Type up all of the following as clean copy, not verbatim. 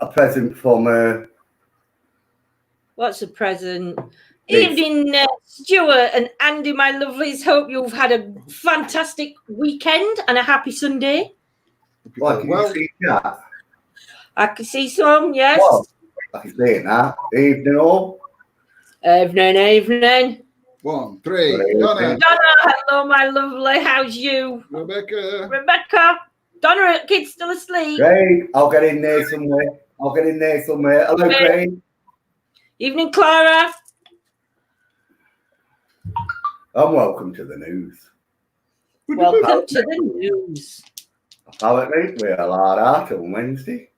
a present from What's a present? Yes. Evening, Stuart and Andy, my lovelies. Hope you've had a fantastic weekend and a happy Sunday. Well, can you see that? I can see some, yes. Well, I can see it now. Evening all. Evening. 1, 3. Donna, hello, my lovely. How's you? Rebecca. Donna, kids still asleep? Great. I'll get in there somewhere. Hello, Craig. Evening, Clara. And welcome to the news. Welcome to the news. Apparently, we're allowed out on Wednesday.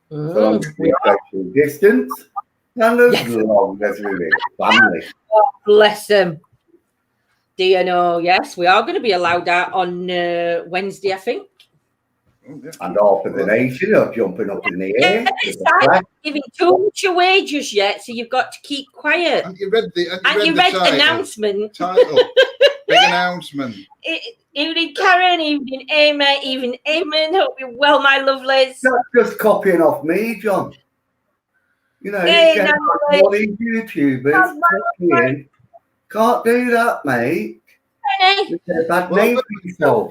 So We are. social distance. And as long as we're in family. God bless them. Do you know? Yes, we are going to be allowed out on Wednesday, I think. And half of the nation are jumping up in the air. Yes, I'm not giving too much away just yet, so you've got to keep quiet. And you read the announcement. Title. Big announcement. Evening, Karen. Evening, Amy. Evening, Eamon. Hope you're well, my lovelies. Not just copying off me, John. You know, Hey, you get all these YouTubers copying. Can't do that, mate. You get a bad name for yourself.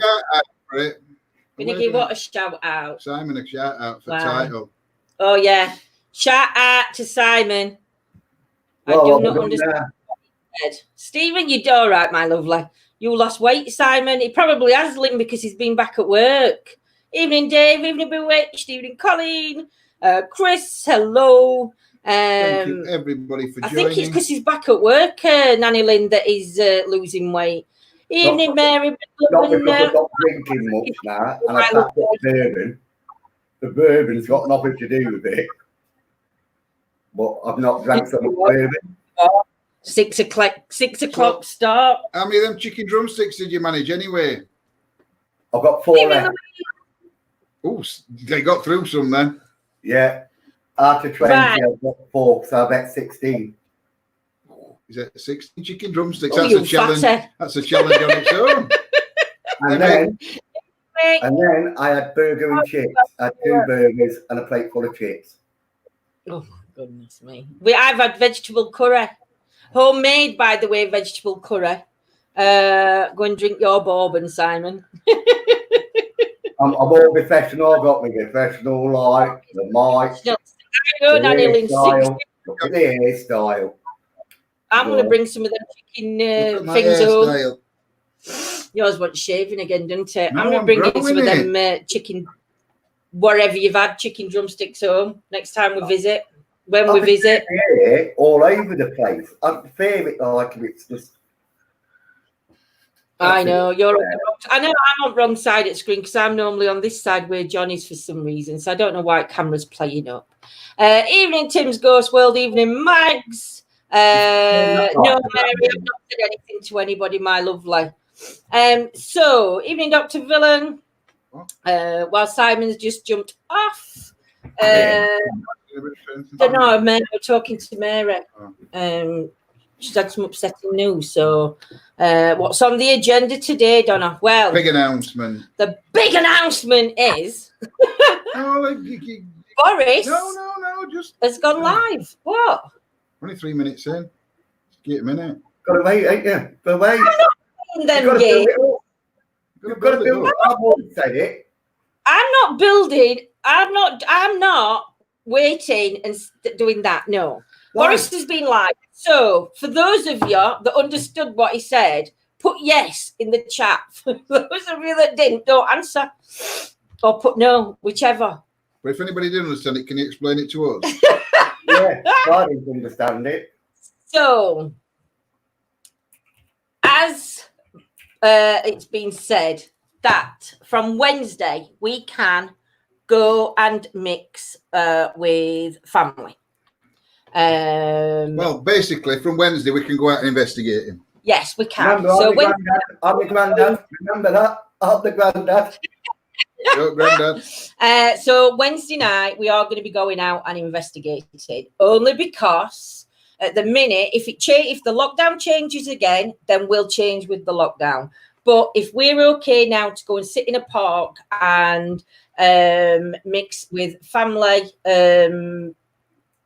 Going to give what a shout out. Simon, a shout out for title. Oh, yeah. Shout out to Simon. Well, I do not understand what he said. Stephen, you're all right, my lovely. You lost weight, Simon. He probably has, Lynn, because he's been back at work. Evening, Dave. Evening, Bewitched. Evening, Colleen. Chris, hello. Thank you, everybody, for joining. I think it's because he's back at work, Nanny Lynn, that he's losing weight. Evening, Mary. Not because I'm not drinking much now, and I've got bourbon. The bourbon's got nothing to do with it. But I've not drank so much bourbon. 6 o'clock start. How many of them chicken drumsticks did you manage anyway? I've got 4 left. Oh, they got through some then. Yeah. After 20, right. I've got 4, so I bet 16. Is that 16 chicken drumsticks? Oh, that's a challenge. That's a challenge on its own. And then I had burger and chips. I had 2 burgers and a plate full of chips. Oh my goodness me! I've had vegetable curry, homemade, by the way, vegetable curry. Go and drink your bourbon, Simon. I'm all professional. I got my professional light, the mic. Look at the hairstyle. I'm going to bring some of them chicken things home. Yours wants shaving again, doesn't it? No, I'm going to bring in some of them chicken, whatever you've had, chicken drumsticks home next time we visit. When we visit. All over the place. I prefer it like if it's just. I know you're. I know I'm on the wrong side of the screen because I'm normally on this side where John is for some reason. So I don't know why camera's playing up. Evening, Tim's Ghost World. Evening, Mags. No, Mary, I've not said anything to anybody, my lovely. So, evening, Dr. Villain. While Simon's just jumped off. Don't know, Mary, we're talking to Mary. She's had some upsetting news. So, what's on the agenda today, Donna? Well, big announcement. The big announcement is Boris. No, just has gone live. What? Only 3 minutes in. Get a minute. Gotta wait, ain't you? Gotta wait. I'm not them games. You've got to build it. I've already said it. I'm not building. I'm not waiting and doing that. No. Why? Boris has been live. So, for those of you that understood what he said, put yes in the chat. For those of you that didn't, don't answer. Or put no, whichever. But if anybody didn't understand it, can you explain it to us? Yeah, I didn't understand it. So, as it's been said, that from Wednesday we can go and mix with family. Well, basically, from Wednesday we can go out and investigate him. Yes, we can. Remember, I'm the granddad. Remember that? I'm the granddad. Granddad. So Wednesday night we are going to be going out and investigating, only because at the minute, if the lockdown changes again, then we'll change with the lockdown. But if we're okay now to go and sit in a park and mix with family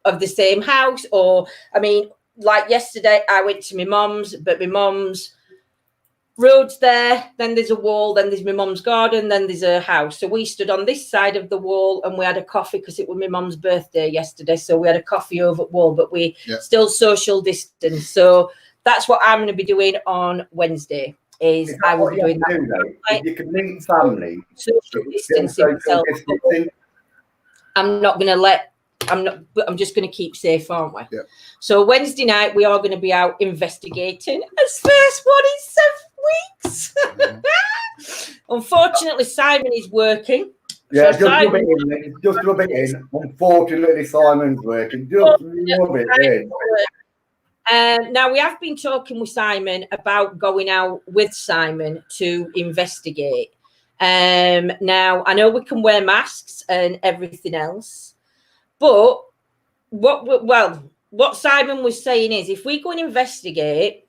of the same house, or I mean, like yesterday, I went to my mum's, but my mum's road's there, then there's a wall, then there's my mum's garden, then there's a house. So we stood on this side of the wall and we had a coffee because it was my mum's birthday yesterday. So we had a coffee over at wall, but we still social distance. So that's what I'm going to be doing on Wednesday. Is I will be doing that. If you can meet family, social distancing myself. I'm not going to let. I'm just going to keep safe, aren't we? Yeah. So Wednesday night we are going to be out investigating. As first one in 7 weeks. Unfortunately, Simon is working. Yeah, so just rub it in. Unfortunately, Simon's working. Just rub it in. Now we have been talking with Simon about going out with Simon to investigate. Now I know we can wear masks and everything else. But what Simon was saying is, if we go and investigate,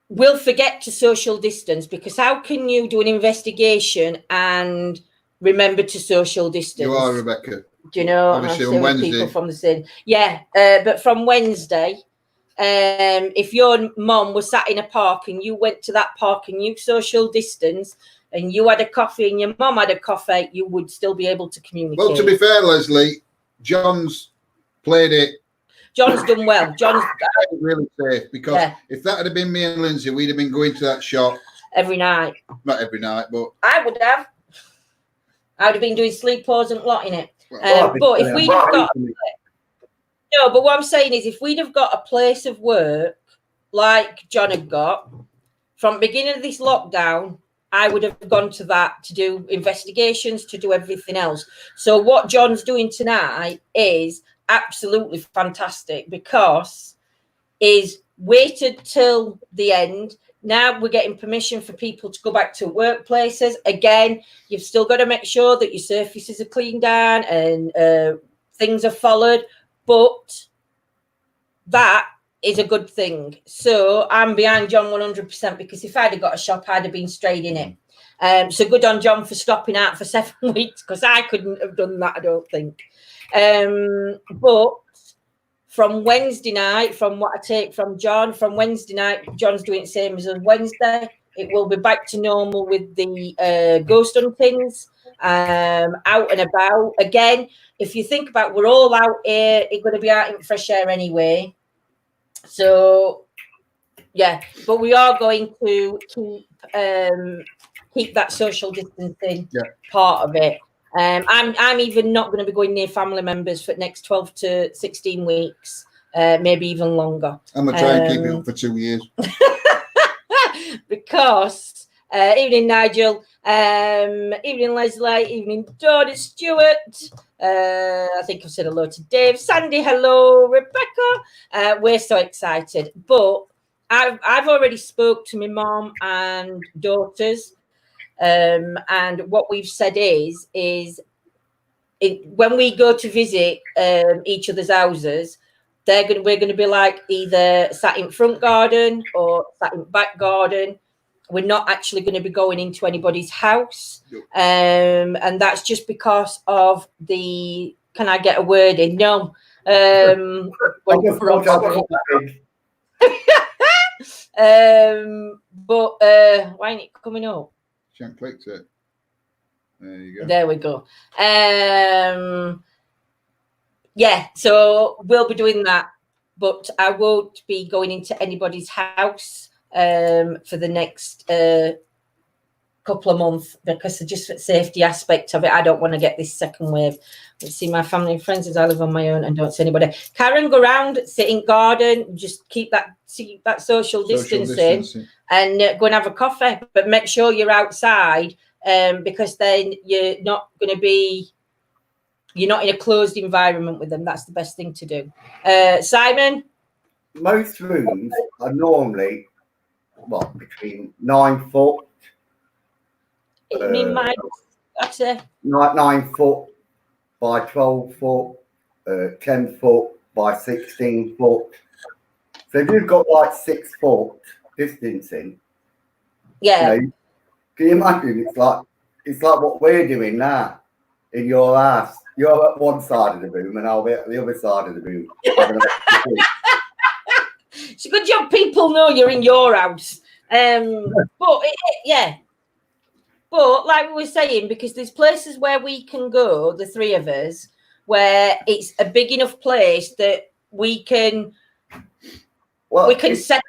we'll forget to social distance, because how can you do an investigation and remember to social distance? You are, Rebecca. Do you know? Obviously on Wednesday. People from the same. Yeah, but from Wednesday, if your mum was sat in a park and you went to that park and you social distance, and you had a coffee and your mum had a coffee, you would still be able to communicate. Well, to be fair, Leslie, John's played it. John's done well. John's really safe, because if that had been me and Lindsay, we'd have been going to that shop every night. Not every night, but I would have. I would have been doing sleepovers and lot in it. But if we'd have got but what I'm saying is, if we'd have got a place of work like John had got from the beginning of this lockdown, I would have gone to that to do investigations, to do everything else. So what John's doing tonight is absolutely fantastic, because he's waited till the end. Now we're getting permission for people to go back to workplaces. Again, you've still got to make sure that your surfaces are cleaned down and things are followed. But that is a good thing. So I'm behind John 100%, because if I'd have got a shop, I'd have been straight in it. So good on John for stopping out for 7 weeks, because I couldn't have done that, I don't think. But from Wednesday night, from what I take from John, from Wednesday night, John's doing the same as Wednesday. It will be back to normal with the ghost huntings, out and about. Again, if you think about, we're all out here, it's going to be out in fresh air anyway. So, yeah, but we are going to keep that social distancing part of it. I'm even not going to be going near family members for the next 12 to 16 weeks, maybe even longer. I'm going to try and keep it up for 2 years. Because, evening Nigel, evening Leslie, evening Donna Stewart. I think I've said hello to Dave. Sandy, hello, Rebecca. We're so excited. But I've already spoke to my mom and daughters. And what we've said is when we go to visit each other's houses, we're going to be like either sat in front garden or sat in back garden. We're not actually going to be going into anybody's house. And that's just because of the, can I get a word in? No. But why ain't it coming up? She hasn't clicked it. There you go. There we go. Yeah, so we'll be doing that, but I won't be going into anybody's house for the next couple of months, because of just the safety aspect of it. I don't want to get this second wave. Let's see my family and friends as I live on my own and don't see anybody. Karen, go around, sit in garden, just keep that social distancing. And go and have a coffee, but make sure you're outside, because then you're not in a closed environment with them. That's the best thing to do. Simon? Most rooms are normally between 9 foot. That's it. 9 foot by 12 foot, 10 foot by 16 foot. So if you've got like 6 foot, distancing. Yeah. You know, can you imagine? It's like what we're doing now in your house. You're at one side of the room, and I'll be at the other side of the room. It's a good job people know you're in your house. But yeah. But like we were saying, because there's places where we can go, the three of us, where it's a big enough place that we can separate,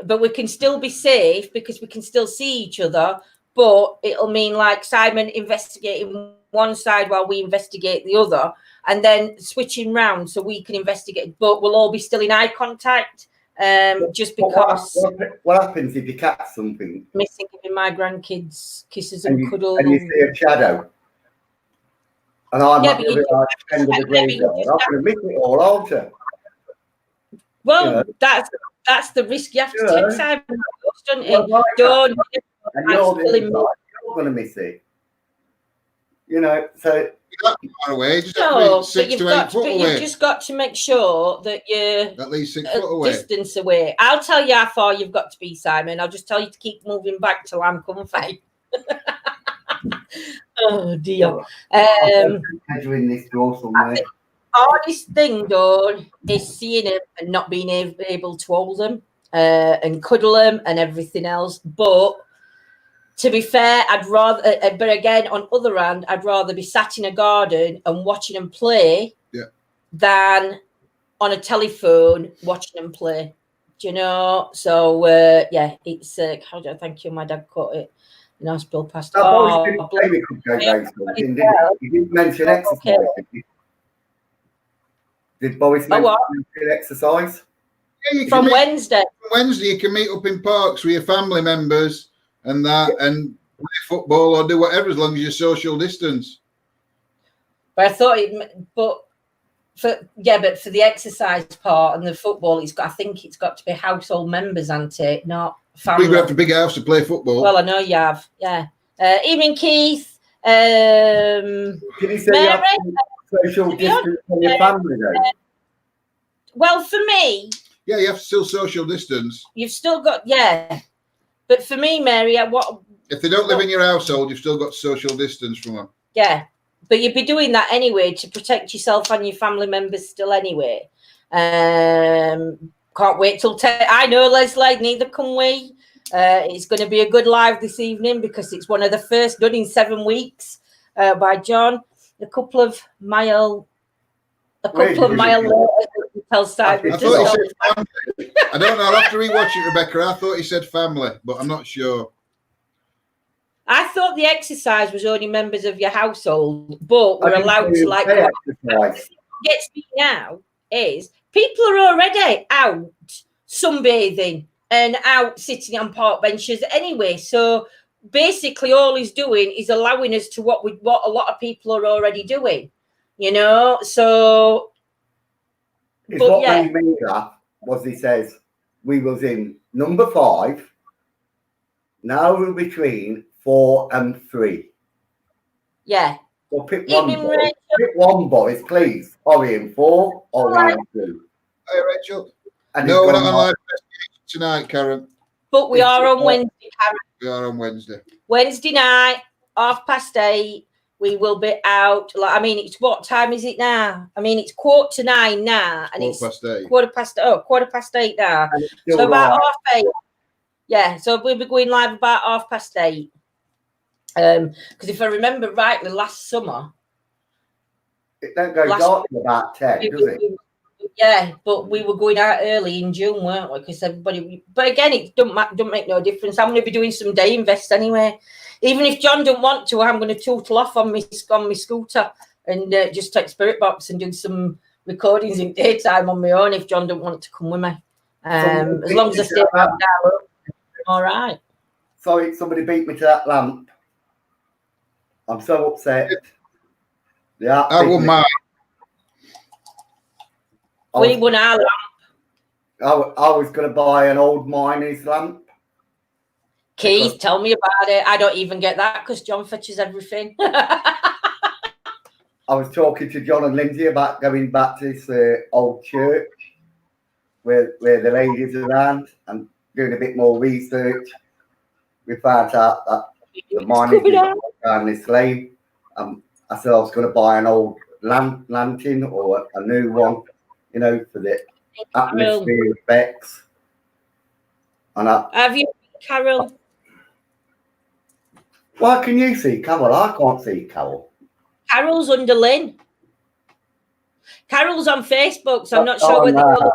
but we can still be safe because we can still see each other. But it'll mean like Simon investigating one side while we investigate the other, and then switching round so we can investigate. But we'll all be still in eye contact. Just because what happens if you catch something? Missing giving my grandkids kisses and cuddles, and you see a shadow, and I'm at the other end of the graveyard. I'm going to miss it all, aren't I? Well, that's the risk you have to take, Simon. Don't you? Don't. And you're going to miss it. You know, so. Far away, just no, 6 to 8 foot away. You've just got to make sure that you're at least 6 foot away. Distance away. I'll tell you how far you've got to be, Simon. I'll just tell you to keep moving back till I'm comfy. Oh dear. Measuring this door somewhere. The hardest thing, though, is seeing them and not being able to hold them and cuddle them and everything else. But to be fair, I'd rather, but again, on other hand, I'd rather be sat in a garden and watching them play than on a telephone watching them play. Do you know? So, it's, how do I thank you? My dad caught it in hospital past. You didn't mention exercise, did you? Did Boris mention exercise? Yeah, from Wednesday. From Wednesday, you can meet up in parks with your family members and and play football or do whatever as long as you're social distance. But I thought but for the exercise part and the football, I think it's got to be household members, hasn't it? Not family. We have a big house to play football. Well, I know you have, yeah. Evening, Keith. Can you say you have social distance from your family though? Well, for me, yeah, you have to still social distance. You've still got, but for me, Mary, if they don't live in your household, you've still got social distance from them. Yeah, but you'd be doing that anyway to protect yourself and your family members still anyway. Can't wait till 10. I know, Leslie, neither can we. It's going to be a good live this evening because it's one of the first done in 7 weeks by John. A couple of mile later. Tell Simon. I thought he said family. I don't know. I'll have to rewatch it, Rebecca. I thought he said family, but I'm not sure. I thought the exercise was only members of your household, but we're allowed to like. What gets me now is people are already out sunbathing and out sitting on park benches anyway. So basically, all he's doing is allowing us to what a lot of people are already doing. You know, so. Is what made me laugh was he says we was in number 5. Now we're between 4 and 3. Yeah. So pick one, boys, please. Are we in 4 or are we in 2? Hey, Rachel. No, we're not on live tonight, Karen. But we are on Wednesday, Karen. We are on Wednesday. Wednesday night, 8:30. We will be out. I mean, it's what time is it now? I mean, it's 8:45 now, and it's 8:15 now. So about 8:30. Yeah, so we'll be going live about 8:30. Because if I remember rightly, last summer. It don't go dark till about 10, does it? Yeah, but we were going out early in June, weren't we? Because everybody. But again, it don't make no difference. I'm going to be doing some day invest anyway. Even if John don't want to, I'm going to total off on my scooter and just take Spirit Box and do some recordings in daytime on my own. If John don't want to come with me, as long as I stay around now, all right. Sorry, somebody beat me to that lamp. I'm so upset. Yeah, I won mine. We won our lamp. I was going to buy an old miner's lamp. Keith, tell me about it. I don't even get that because John fetches everything. I was talking to John and Lindsay about going back to this old church where the ladies are around, and doing a bit more research. We found out that the mining is down this lane. I said I was going to buy an old lantern or a new one, you know, for the atmosphere effects. And have you, Carol? Why can you see Carol? I can't see Carol. Carol's under Lynn. Carol's on Facebook, so I'm not sure whether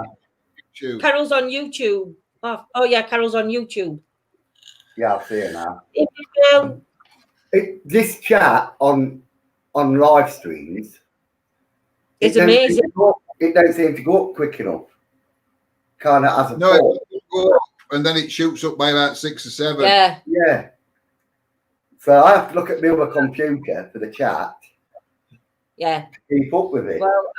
Carol's on YouTube. Oh yeah, Carol's on YouTube. Yeah, I see her now. This chat on live streams, it's amazing. It don't seem to go up quick enough. Kind of as a no, it go up, and then it shoots up by about 6 or 7. Yeah. So I have to look at my other computer for the chat. Yeah. To keep up with it. Well,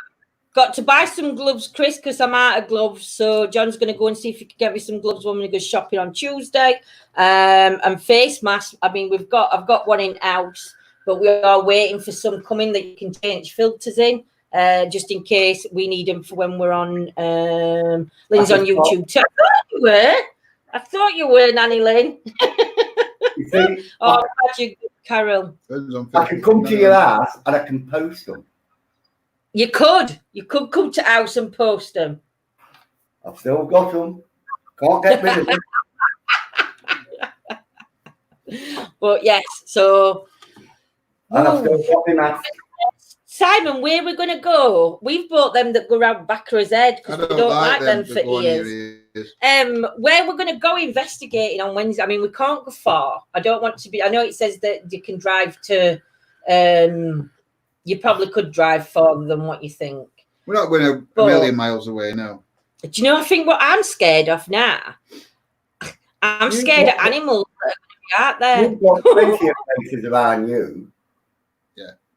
got to buy some gloves, Chris, because I'm out of gloves. So John's going to go and see if he can get me some gloves when we go shopping on Tuesday. And face masks. I mean, I've got one in house, but we are waiting for some coming that you can change filters in, just in case we need them for when we're on. Lynn's on YouTube. I thought you were, Nanny Lynn. You see, oh, you, Carol. I can come to your house and I can post them. You could come to house and post them. I've still got them. Can't get rid of them. But yes, so. And I've still got my mask. Simon, where we're going to go? We've bought them that go around back of his head because we don't like them for ears. Where we're going to go investigating on Wednesday. I mean, we can't go far. I don't want to be. I know it says that you can drive to. You probably could drive farther than what you think. We're not going a million miles away, no. Do you know? I think what I'm scared of now. I'm scared of animals that are going to be out there. You've got plenty of places around you.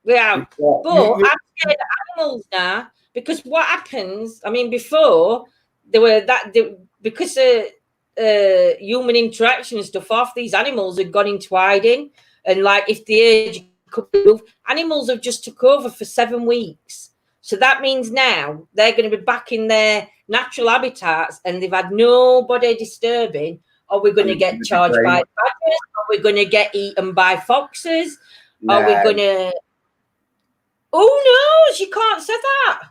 Yeah, but I'm scared of animals now because what happens? I mean, before because human interaction and stuff, half these animals had gone into hiding, and like if the age could move, animals have just took over for 7 weeks. So that means now they're going to be back in their natural habitats, and they've had nobody disturbing. Or we're going to get charged by badgers, or we're going to get eaten by foxes, or we're going to. Oh no, you can't say that.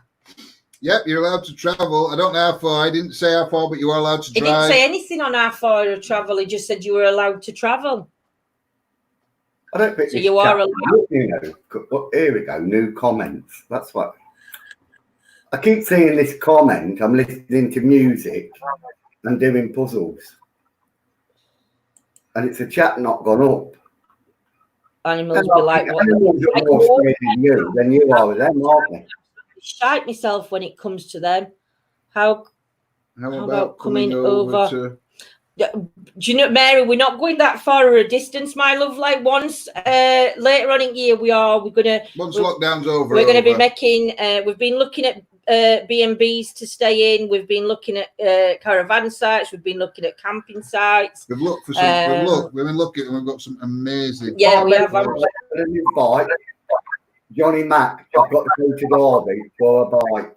Yep, you're allowed to travel. I don't know how far. I didn't say how far, but you are allowed to drive. He didn't say anything on how far to travel. He just said you were allowed to travel. I don't think so. You are allowed. You know, but here we go. New comments. That's what I keep seeing. This comment. I'm listening to music and doing puzzles, and it's a chat not gone up. Animals be like what? Animals are more scared of you than you are with them, aren't they? Shite myself when it comes to them. How about coming over? Do you know, Mary? We're not going that far or a distance, my love. Like once later on in the year, once lockdown's over, we're going to be making. We've been looking at B&Bs to stay in. We've been looking at caravan sites. We've been looking at camping sites. We've looked for some. We've been looking, and we've got some amazing. Yeah, we have. Johnny Mac. I've got to go to Derby for a bike.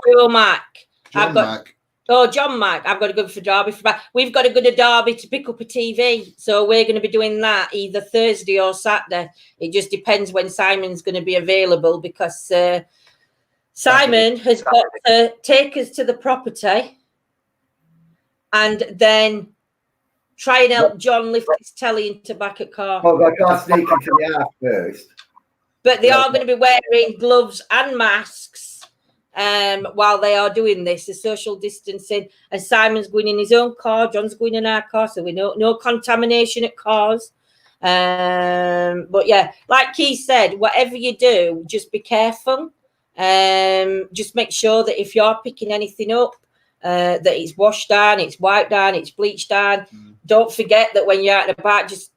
Joe Mac. John Mac. Oh, John Mac. I've got to go for Derby for bike. We've got to go to Derby to pick up a TV. So we're going to be doing that either Thursday or Saturday. It just depends when Simon's going to be available because Simon has got to take us to the property and then try and help John lift his telly into back at car. Oh, I can't sneak into the house first. But they are going to be wearing gloves and masks while they are doing this, the social distancing. And Simon's going in his own car, John's going in our car, so we know no contamination at cars. But yeah, like Keith said, whatever you do, just be careful. Just make sure that if you're picking anything up, that it's washed down, it's wiped down, it's bleached down. Don't forget that when you're out and about, just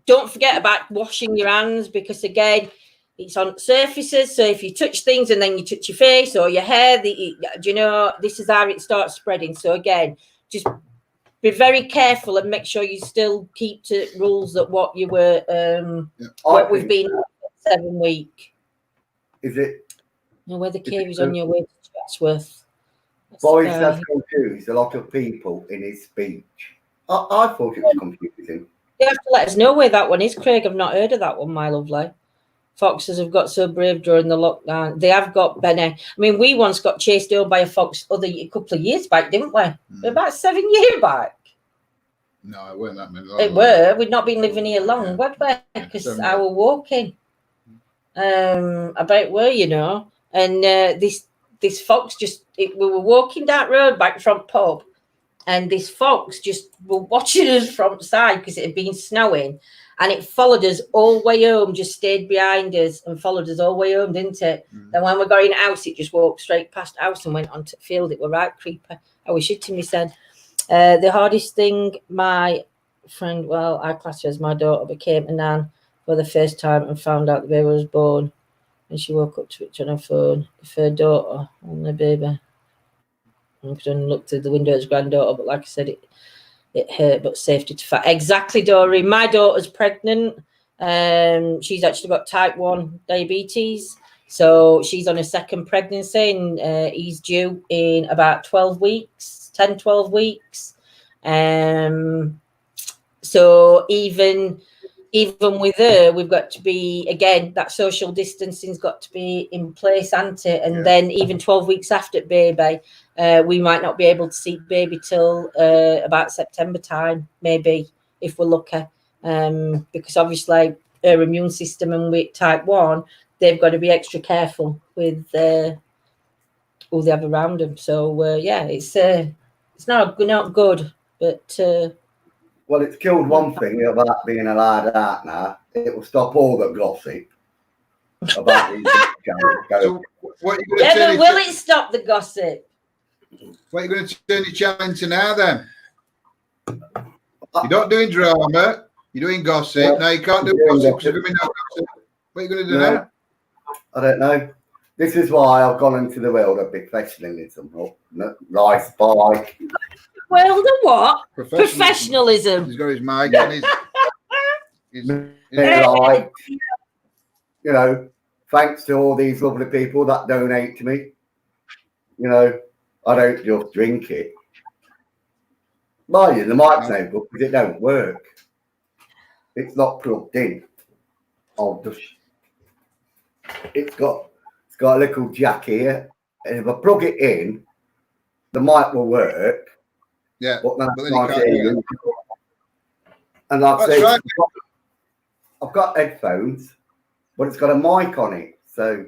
don't forget about washing your hands because again, it's on surfaces. So if you touch things and then you touch your face or your hair, this is how it starts spreading. So again, just be very careful and make sure you still keep to rules that what you were, what we've been 7 weeks. Is it? No, where the cave is on your way to Chatsworth. Boris has confused a lot of people in his speech. I thought it was confusing. You have to let us know where that one is, Craig. I've not heard of that one, my lovely. Foxes have got so brave during the lockdown. They have got Benny. I mean, we once got chased down by a fox a couple of years back, didn't we? About 7 years back. No, it weren't that many. It were. We'd not been living here long, were we? Because I was walking. About where, you know. And this fox we were walking that road back from pub, and this fox just were watching us from side because it had been snowing, and it followed us all the way home, just stayed behind us and followed us all the way home, didn't it? Then when we got in the house, it just walked straight past the house and went onto the field. It were right creepy. I was shitting myself. The hardest thing my friend, well, I class her as my daughter, became a nan for the first time and found out the baby was born. And she woke up to it on her phone, if her daughter and the baby. I couldn't look through the window as granddaughter, but like I said, it hurt, but safety to fight. Exactly, Dory. My daughter's pregnant. She's actually got type 1 diabetes. So she's on a second pregnancy, and he's due in about 12 weeks, 10, 12 weeks. So even with her, we've got to be, again, that social distancing's got to be in place, hasn't it? And then even 12 weeks after baby, we might not be able to see baby till about September time, maybe, if we're lucky. Because obviously her immune system and with type 1, they've got to be extra careful with all they have around them. So, it's not good, but... well, it's killed one thing about being allowed out now. It will stop all the gossip about these So what are you but will it stop the gossip? What are you going to turn your channel into now, then? You're not doing drama. You're doing gossip. Yeah. Now you can't do gossip because there's going to be no gossip. What are you going to do now? I don't know. This is why I've gone into the world of professionalism. Nice bike. Well, the what? Professionalism. He's got his mic and his like, you know, thanks to all these lovely people that donate to me. You know, I don't just drink it. Mind you, the mic's no good because it don't work. It's not plugged in. It's got a little jack here, and if I plug it in, the mic will work. Yeah, but then you can't hear it. And like I say, right. I've got headphones, but it's got a mic on it. So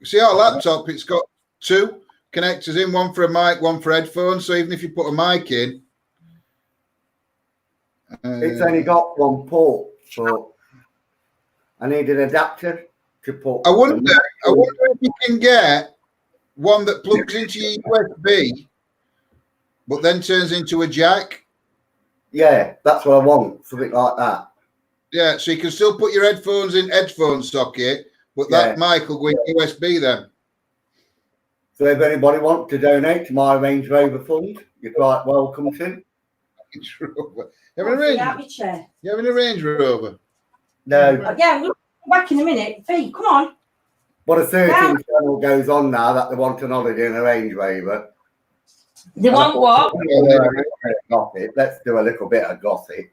you see our laptop, it's got 2 connectors in, one for a mic, one for headphones. So even if you put a mic in, it's only got one port, but I need an adapter to put. I wonder if you can get one that plugs into your USB, but then turns into a jack. Yeah, that's what I want, something like that. Yeah, so you can still put your headphones in headphone socket, but that mic will go in USB then. So if anybody wants to donate to my Range Rover fund, you're quite welcome to. You having a Range Rover? No. Yeah, we'll be back in a minute. Fee, come on. But a certain channel goes on now that they want an holiday in a Range Rover. They want what? Gossip. Let's do a little bit of gossip.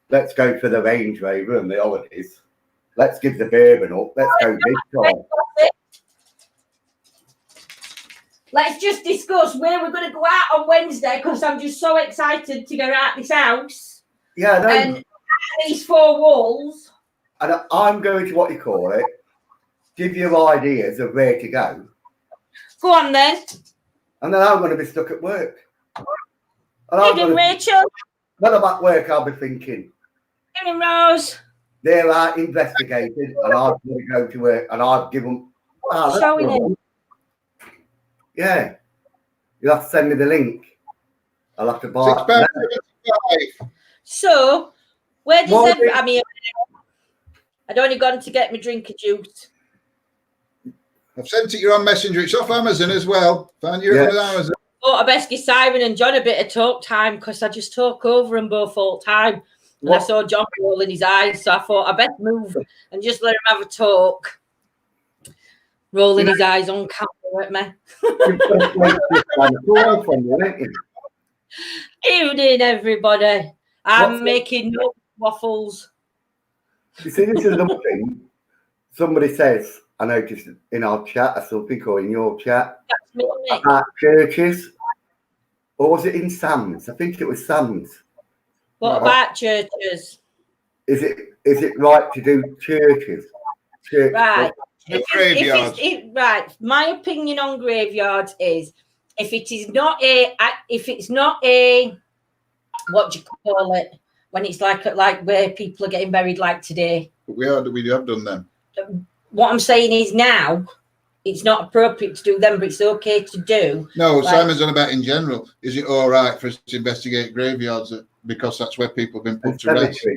Let's go for the Range Rover and the holidays. Let's give the bourbon up. Let's go big time. Let's just discuss where we're going to go out on Wednesday, because I'm just so excited to get out this house. Yeah, no. And these 4 walls. And I'm going to, what you call it, give you ideas of where to go. Go on then. And then I'm going to be stuck at work. Evening, Rachel. When I'm at work, I'll be thinking. Evening, Rose. They're investigated, and I've got to go to work, and I've given. Showing him. Yeah. You'll have to send me the link. I'll have to buy it. So, where does I mean, I'd only gone to get my drink of juice. I've sent it you on Messenger. It's off Amazon as well. Find you on Amazon. I best give Simon and John a bit of talk time, because I just talk over them both all the time. And I saw John rolling his eyes, so I thought I best move and just let him have a talk. Rolling his eyes on camera. at me. You've got to make this kind of call from you, ain't you? Evening, everybody. I'm making no waffles. You see, this is another thing. Somebody says, I noticed in our chat or something, or in your chat, That's me, Nick. about churches. Or was it in Sam's? I think it was Sam's. What about churches? Is it right to do churches? Right. Graveyards. Right. My opinion on graveyards is if it's not a what do you call it when it's like where people are getting buried like today. We have done them. What I'm saying is now it's not appropriate to do them, but it's okay to do. No, Simon's on about in general. Is it all right for us to investigate graveyards because that's where people have been put to rest?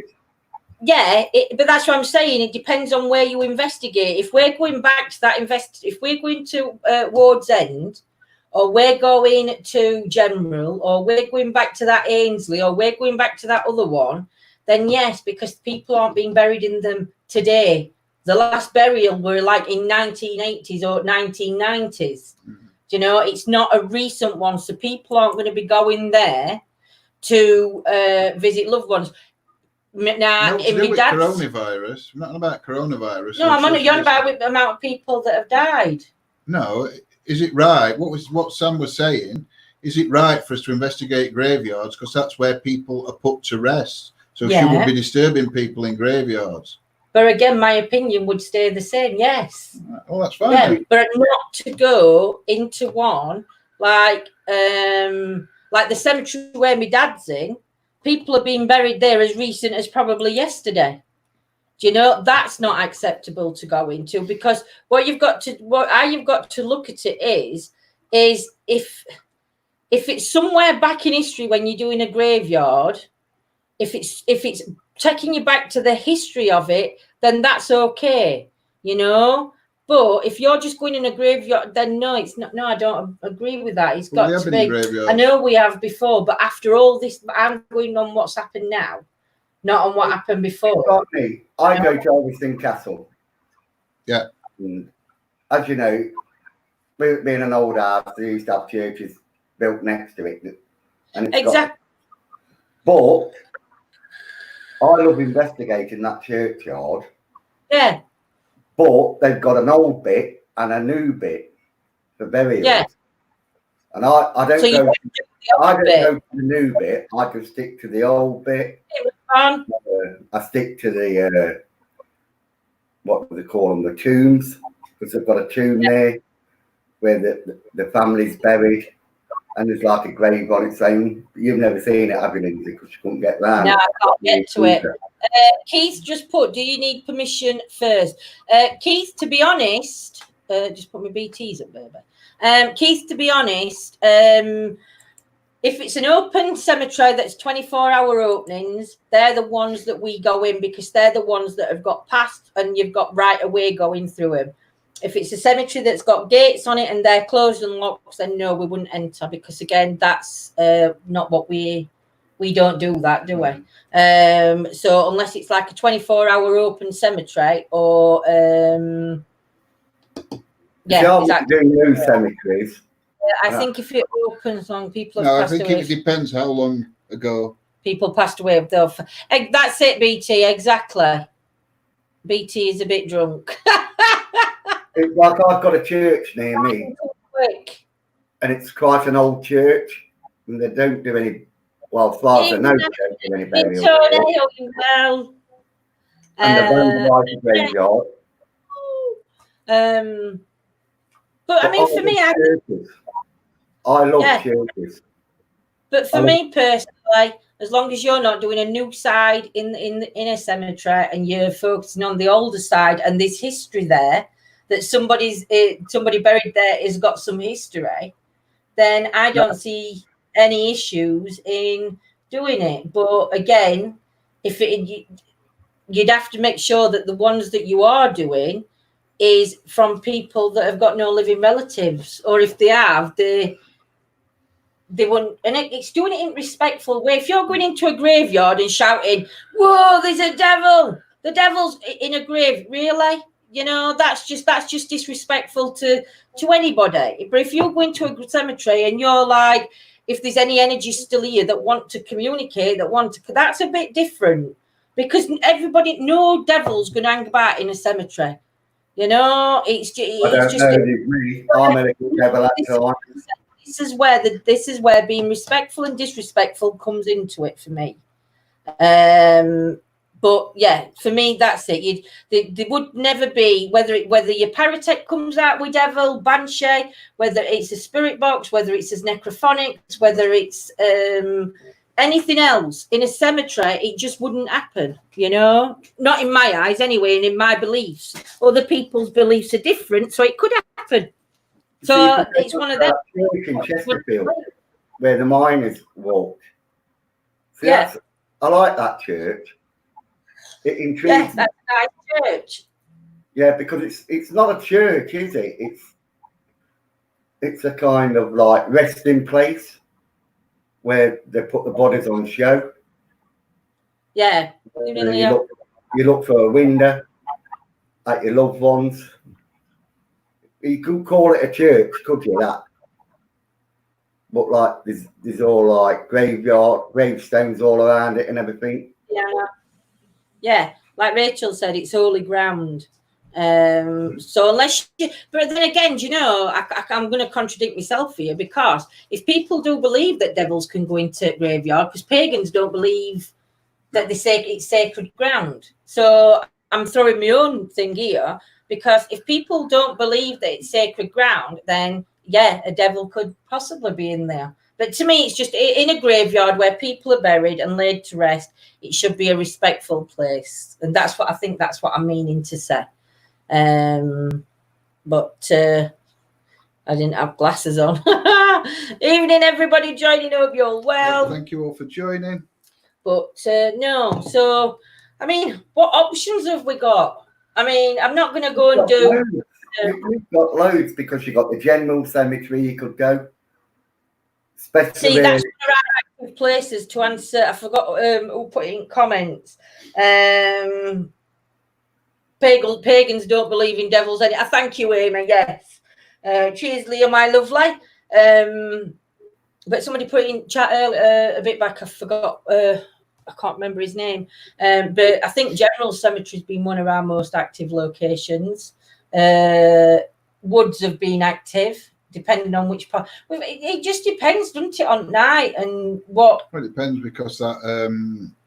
Yeah, but that's what I'm saying. It depends on where you investigate. If we're going back to that if we're going to Ward's End, or we're going to General, or we're going back to that Ainsley, or we're going back to that other one, then yes, because people aren't being buried in them today. The last burial were like in 1980s or 1990s. You know, it's not a recent one, so people aren't going to be going there to visit loved ones. Now, in my dad's coronavirus, I'm not about coronavirus. No, I'm on. You're on about with the amount of people that have died. No, is it right? What Sam was saying? Is it right for us to investigate graveyards because that's where people are put to rest? So she would be disturbing people in graveyards. But again, my opinion would stay the same. Yes. Well, that's fine. Yeah, but not to go into one like the cemetery where my dad's in. People have been buried there as recent as probably yesterday. Do you know, that's not acceptable to go into, because what you've got to look at it is if it's somewhere back in history when you're doing a graveyard, if it's taking you back to the history of it, then that's okay, you know. But if you're just going in a graveyard, then no, it's not. No, I don't agree with that. It's got to be. I know we have before, but after all this, I'm going on what's happened now, not on what happened before. Got me. I go to Ulverston Castle. Yeah. And as you know, being an old house, they used to have churches built next to it. And exactly. But I love investigating that churchyard. Yeah. But they've got an old bit and a new bit for burials. Yeah. And I don't go to the new bit. I can stick to the old bit. I stick to the what do they call them? The tombs, because they've got a tomb there where the family's buried, and there's like a grave on its own. You've never seen it, have you, Lindsay? Because you couldn't get round. No, I can't get to it. Keith just put, do you need permission first? Keith, to be honest, just put my BTs up, baby. Keith, to be honest, if it's an open cemetery that's 24-hour openings, they're the ones that we go in, because they're the ones that have got passed and you've got right away going through them. If it's a cemetery that's got gates on it and they're closed and locked, then no, we wouldn't enter, because again, that's not what we don't do that, do we? So unless it's like a 24-hour open cemetery, or exactly. Do new cemeteries. I think if it opens long, people have passed away. I think it depends how long ago people passed away. Though, that's it, BT. Exactly. BT is a bit drunk. It's like I've got a church near me, and it's quite an old church, and they don't do any. Well, as far as I know, they don't do any burial. And the bones are graveyard. But I mean, for me, I love churches. But for me personally, as long as you're not doing a new side in a cemetery and you're focusing on the older side and there's history there, that somebody buried there has got some history, then I don't see any issues in doing it. But again, you'd have to make sure that the ones that you are doing is from people that have got no living relatives, or if they have, they won't. And it's doing it in a respectful way. If you're going into a graveyard and shouting, "Whoa, there's a devil! The devil's in a grave!" Really? you know, that's just disrespectful to anybody. But if you go into a cemetery and you're like, if there's any energy still here that want to communicate, that's a bit different, because no devil's going to hang about in a cemetery. You know, it's just me. I'm a devil at times. This is where being respectful and disrespectful comes into it for me. But yeah, for me, that's it. There would never be, whether your paratech comes out with devil, banshee, whether it's a spirit box, whether it's as necrophonics, whether it's anything else in a cemetery, it just wouldn't happen. You know, not in my eyes anyway, and in my beliefs. Other people's beliefs are different, so it could happen. So it's one of them. In Chesterfield, where the miners walked. See, yeah, I like that church. It intrigues me. That's a nice church. Yeah, because it's not a church, is it? It's a kind of like resting place where they put the bodies on show. Yeah, you look for a window at your loved ones. You couldn't call it a church, could you? That, but like there's all like gravestones all around it and everything. Yeah, like Rachel said, it's holy ground. So unless but then again, you know, I'm going to contradict myself here, because if people do believe that devils can go into graveyard, because pagans don't believe that it's sacred ground. So I'm throwing my own thing here, because if people don't believe that it's sacred ground, then yeah, a devil could possibly be in there. But to me, it's just in a graveyard where people are buried and laid to rest. It should be a respectful place, and that's what I'm meaning to say. But I didn't have glasses on. Evening, everybody joining. Hope you're all well. Thank you all for joining. But no, so I mean, what options have we got? I mean, I'm not going to go and do. We've got loads, because you've got the general cemetery you could go. See, that's one of our active places to answer. I forgot who put it in comments. Pagans don't believe in devils. I thank you, Amy. Yes. Cheers, Leah, my lovely. But somebody put in chat a bit back. I forgot. I can't remember his name. But I think General Cemetery's been one of our most active locations. Woods have been active, depending on which part. It just depends, doesn't it, on night and what? Well, it depends, because that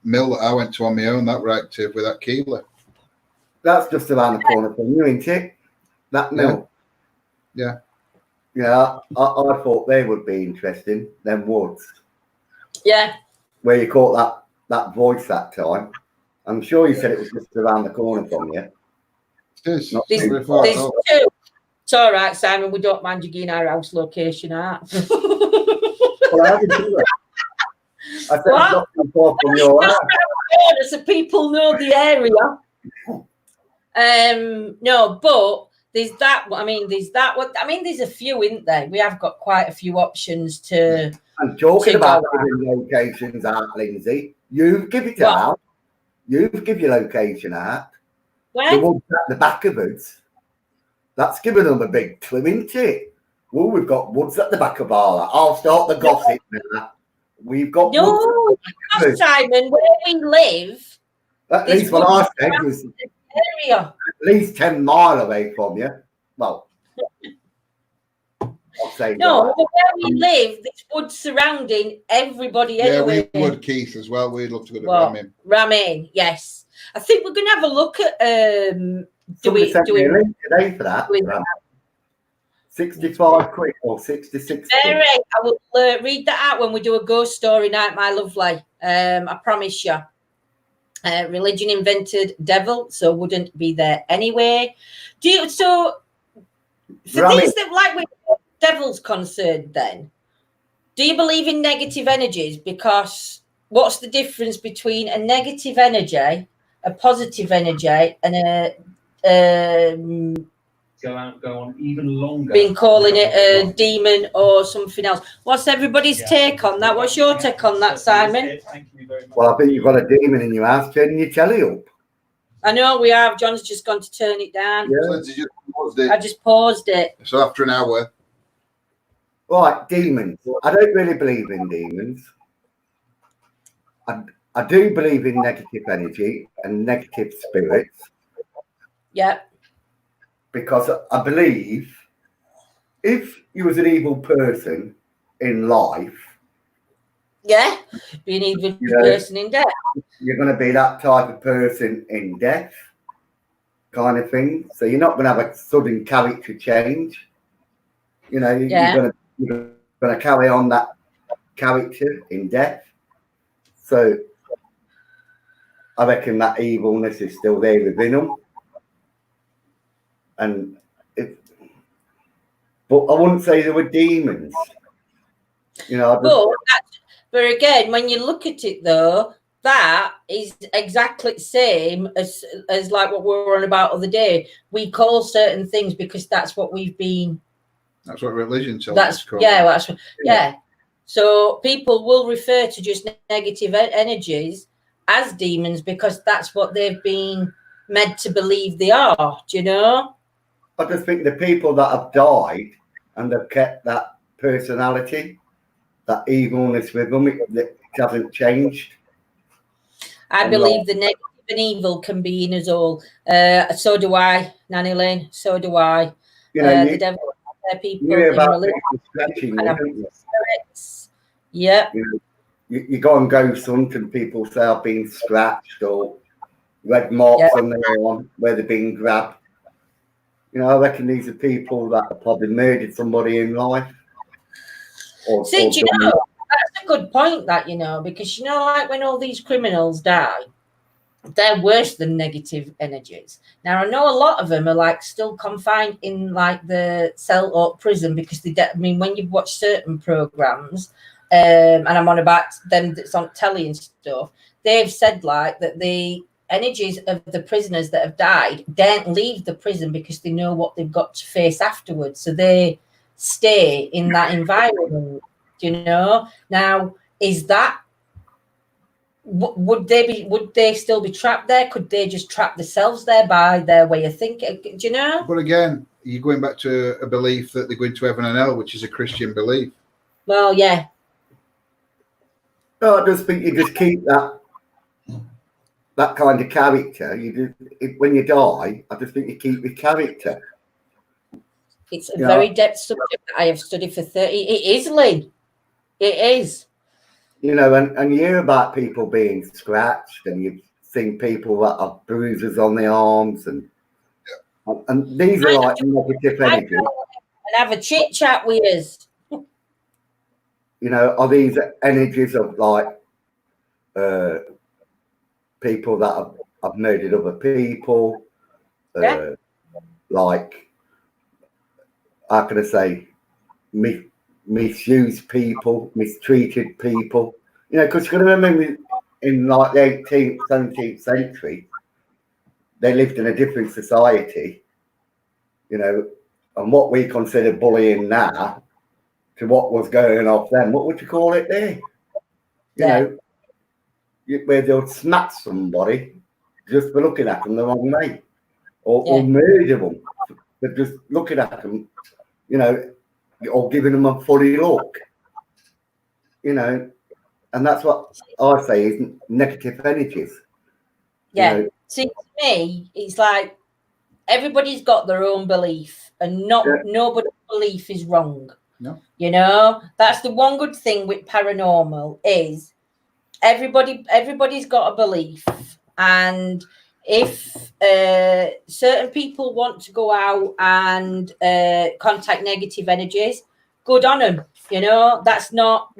mill that I went to on my own, that were active with that Keeler. That's just around the corner from you, isn't it? That mill. Yeah. Yeah, I thought they would be interesting, them woods. Yeah. Where you caught that voice that time. I'm sure you said it was just around the corner from you. It is. There's two. It's all right, Simon. We don't mind you getting our house location out. Well, how did you do it? I said not too far from your house. So people know the area. No, but there's that. I mean, there's that. There's a few, isn't there? We have got quite a few options to. I'm talking about giving locations out, Lindsay. You give it out. You give your location out. Where? The ones at the back of it. That's giving them a big clue, isn't it? Well, we've got woods at the back of our. I'll start the gossip now. We've got no, because Simon, where we live. At least what I said was area. At least 10 miles away from you. Well, I'll say no, but where we live, there's woods surrounding everybody anyway. Yeah, we would, Keith, as well. We'd love to go to Ramin. Ramin, yes. I think we're going to have a look at do we link today for that? 65 quid or 66 quid. I will read that out when we do a ghost story night, my lovely. I promise you. Religion invented devil, so wouldn't be there anyway. So for things that like with devil's concerned, then do you believe in negative energies? Because what's the difference between a negative energy, a positive energy, and a go on even longer. Been calling it a demon or something else. What's everybody's take on that? What's your take on that, Simon? Thank you very much. Well, I think you've got a demon in your house turning your telly up. I know we have. John's just gone to turn it down. Yeah. Lindsay just paused it. I just paused it. So after an hour. Right, demons. I don't really believe in demons. I do believe in negative energy and negative spirits. Yeah. Because I believe if you was an evil person in life, yeah, be an evil person in death. You're going to be that type of person in death, kind of thing. So you're not going to have a sudden character change. You know, you're going to carry on that character in death. So I reckon that evilness is still there within them. And but I wouldn't say they were demons. You know, but again, when you look at it though, that is exactly the same as like what we were on about the other day. We call certain things because that's what we've been. That's what religion tells us. Yeah. So people will refer to just negative energies as demons because that's what they've been meant to believe they are. Do you know? I just think the people that have died and have kept that personality, that evilness with them, it hasn't changed. I believe the negative and evil can be in us all. So do I, Nanny Lane. So do I. You know, the devil, people. You hear about people scratching you, don't you? Yeah. You go and ghost hunt and people say I've been scratched or red marks on their arm where they've been grabbed. You know, I reckon these are people that have probably murdered somebody in life. See, do you know, that's a good point, that, you know, because, you know, like when all these criminals die, they're worse than negative energies. Now, I know a lot of them are like still confined in like the cell or prison because I mean, when you've watched certain programs, and I'm on about them that's on telly and stuff, they've said like that the energies of the prisoners that have died don't leave the prison because they know what they've got to face afterwards. So they stay in that environment, you know. Now, is that would they still be trapped there? Could they just trap themselves there by their way of thinking? Do you know? But again, you're going back to a belief that they're going to heaven and hell, which is a Christian belief. Well, yeah. No, I just think you just keep that kind of character. You do, when you die, I just think you keep your character. It's a very depth subject that I have studied for 30. It is, Lynn. It is. You know, and you hear about people being scratched, and you've seen people that have bruises on their arms, and these are like negative energy. And have a chit chat with us. You know, are these energies of like people that have murdered other people? Like, how can I say, misused people, mistreated people? You know, because you've got to remember in like the 18th, 17th century, they lived in a different society, you know, and what we consider bullying now to what was going off then. What would you call it there? You know, where they'll smack somebody just for looking at them the wrong way, or murder them for just looking at them, you know, or giving them a funny look, you know, and that's what I say is negative energies. Yeah. You know? See, to me, it's like everybody's got their own belief, and nobody's belief is wrong. No. You know, that's the one good thing with paranormal is everybody's got a belief, and if certain people want to go out and contact negative energies, good on them. You know, that's not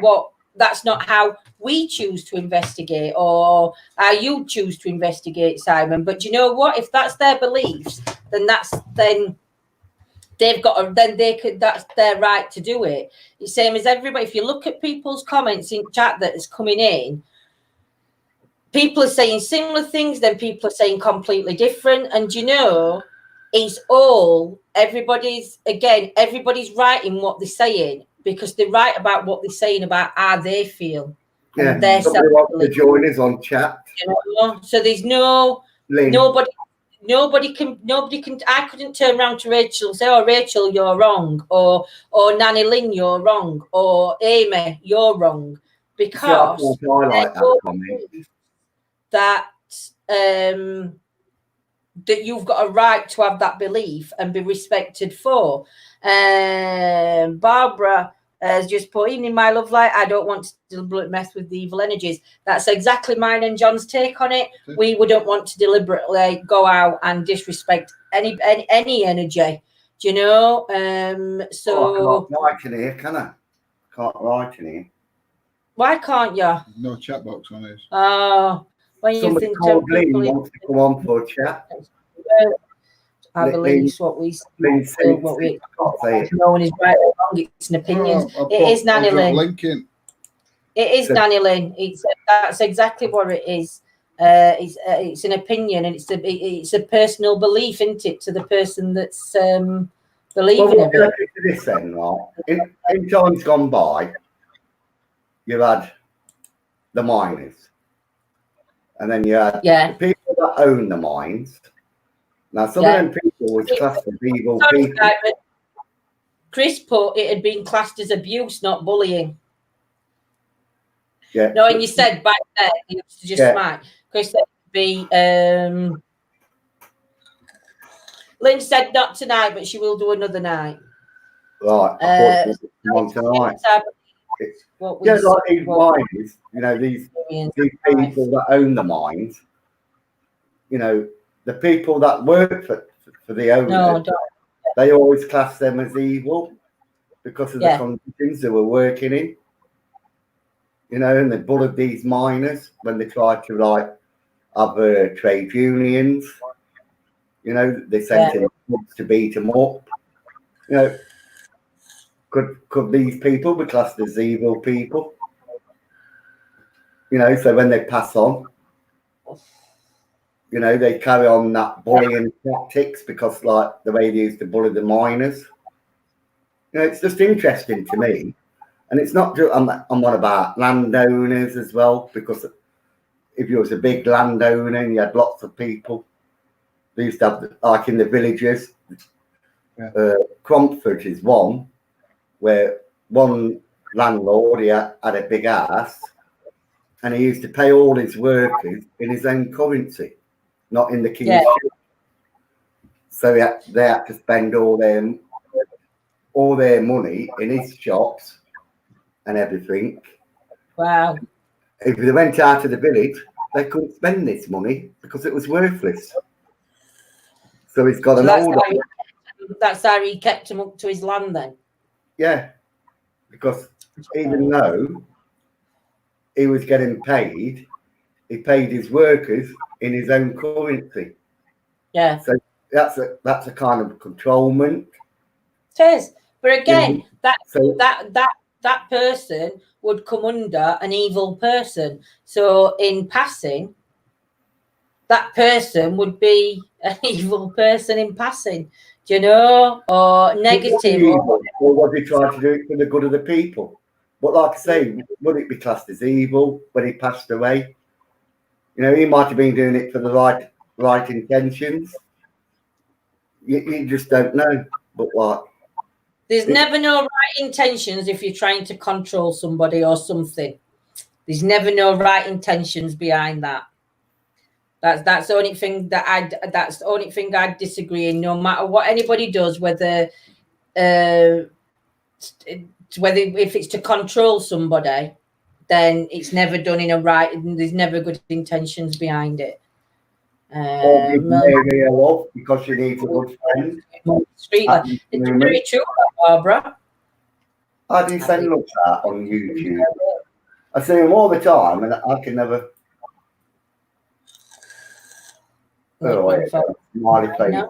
how we choose to investigate or how you choose to investigate, Simon. But you know what? If that's their beliefs, then they've got that's their right to do it. The same as everybody. If you look at people's comments in chat that is coming in, people are saying similar things, then people are saying completely different. And you know, it's all everybody's writing what they're saying because they write about what they're saying about how they feel. Yeah, somebody wants to join us on chat. You know? So there's no Lynn. Nobody can. I couldn't turn around to Rachel and say, "Oh, Rachel, you're wrong," or Nanny Lynn, you're wrong, or Amy, you're wrong, because See, I like that comment. That that you've got a right to have that belief and be respected for. Barbara has just put, "Evening, my love light. I don't want to deliberately mess with the evil energies." That's exactly mine and John's take on it. We wouldn't want to deliberately go out and disrespect any energy. Do you know? So I can't write in here, can I? Can't write in here. Why can't you? No chat box on this. Oh, when Somebody you think called Lynn wants to come on for a chat. I believe it's what we Lynn said, what we I can't say it. no one is right or wrong. It's an opinion. It is Nanny Lynn. Lincoln. It is Nanny Lynn. That's exactly what it is. It's an opinion, and it's a personal belief, isn't it, to the person that's believing Well, in it. to this then, right? In times gone by, you had the miners, and then you had the people that own the mines. Now, some of them people was classed as evil people. Simon. Chris put it had been classed as abuse, not bullying. Yeah. No, and you said back then, it was just smart. Chris said it'd be. Lynn said not tonight, but she will do another night. Right. I thought it was tonight. Yeah, like these miners, you know, these people that own the mines, you know, the people that work for the owners, they always class them as evil because of the conditions they were working in. You know, and they bullied these miners when they tried to like have trade unions. You know, they sent in clubs to beat them up. You know, could these people be classed as evil people? You know, so when they pass on, you know, they carry on that bullying tactics because, like, the way they used to bully the miners. You know, it's just interesting to me. And it's not just, I'm on about landowners as well, because if you was a big landowner and you had lots of people, they used to have, like in the villages, Cromford is one, where one landlord, he had a big house, and he used to pay all his workers in his own currency, not in the king's ship. So they had to spend all their money in his shops and everything. Wow. If they went out of the village, they couldn't spend this money because it was worthless. So he's got an order. That's how he kept him up to his land then? Yeah. Because even though he was getting paid, he paid his workers in his own currency. Yeah. So that's a kind of controlment. It is. But again, that person would come under an evil person. So in passing, that person would be an evil person in passing, do you know, or negative. Or was he trying to do it for the good of the people? But like I say, would it be classed as evil when he passed away? You know, he might have been doing it for the right intentions. You just don't know. But what? There's never no right intentions if you're trying to control somebody or something. There's never no right intentions behind that. That's the only thing I'd disagree in. No matter what anybody does, whether if it's to control somebody, then it's never done in a right. There's never good intentions behind it. Or give Mary a love because she needs a good friend. It's very true, Barbara. I do send love that on YouTube. I see them all the time, and I can never. Smiley face.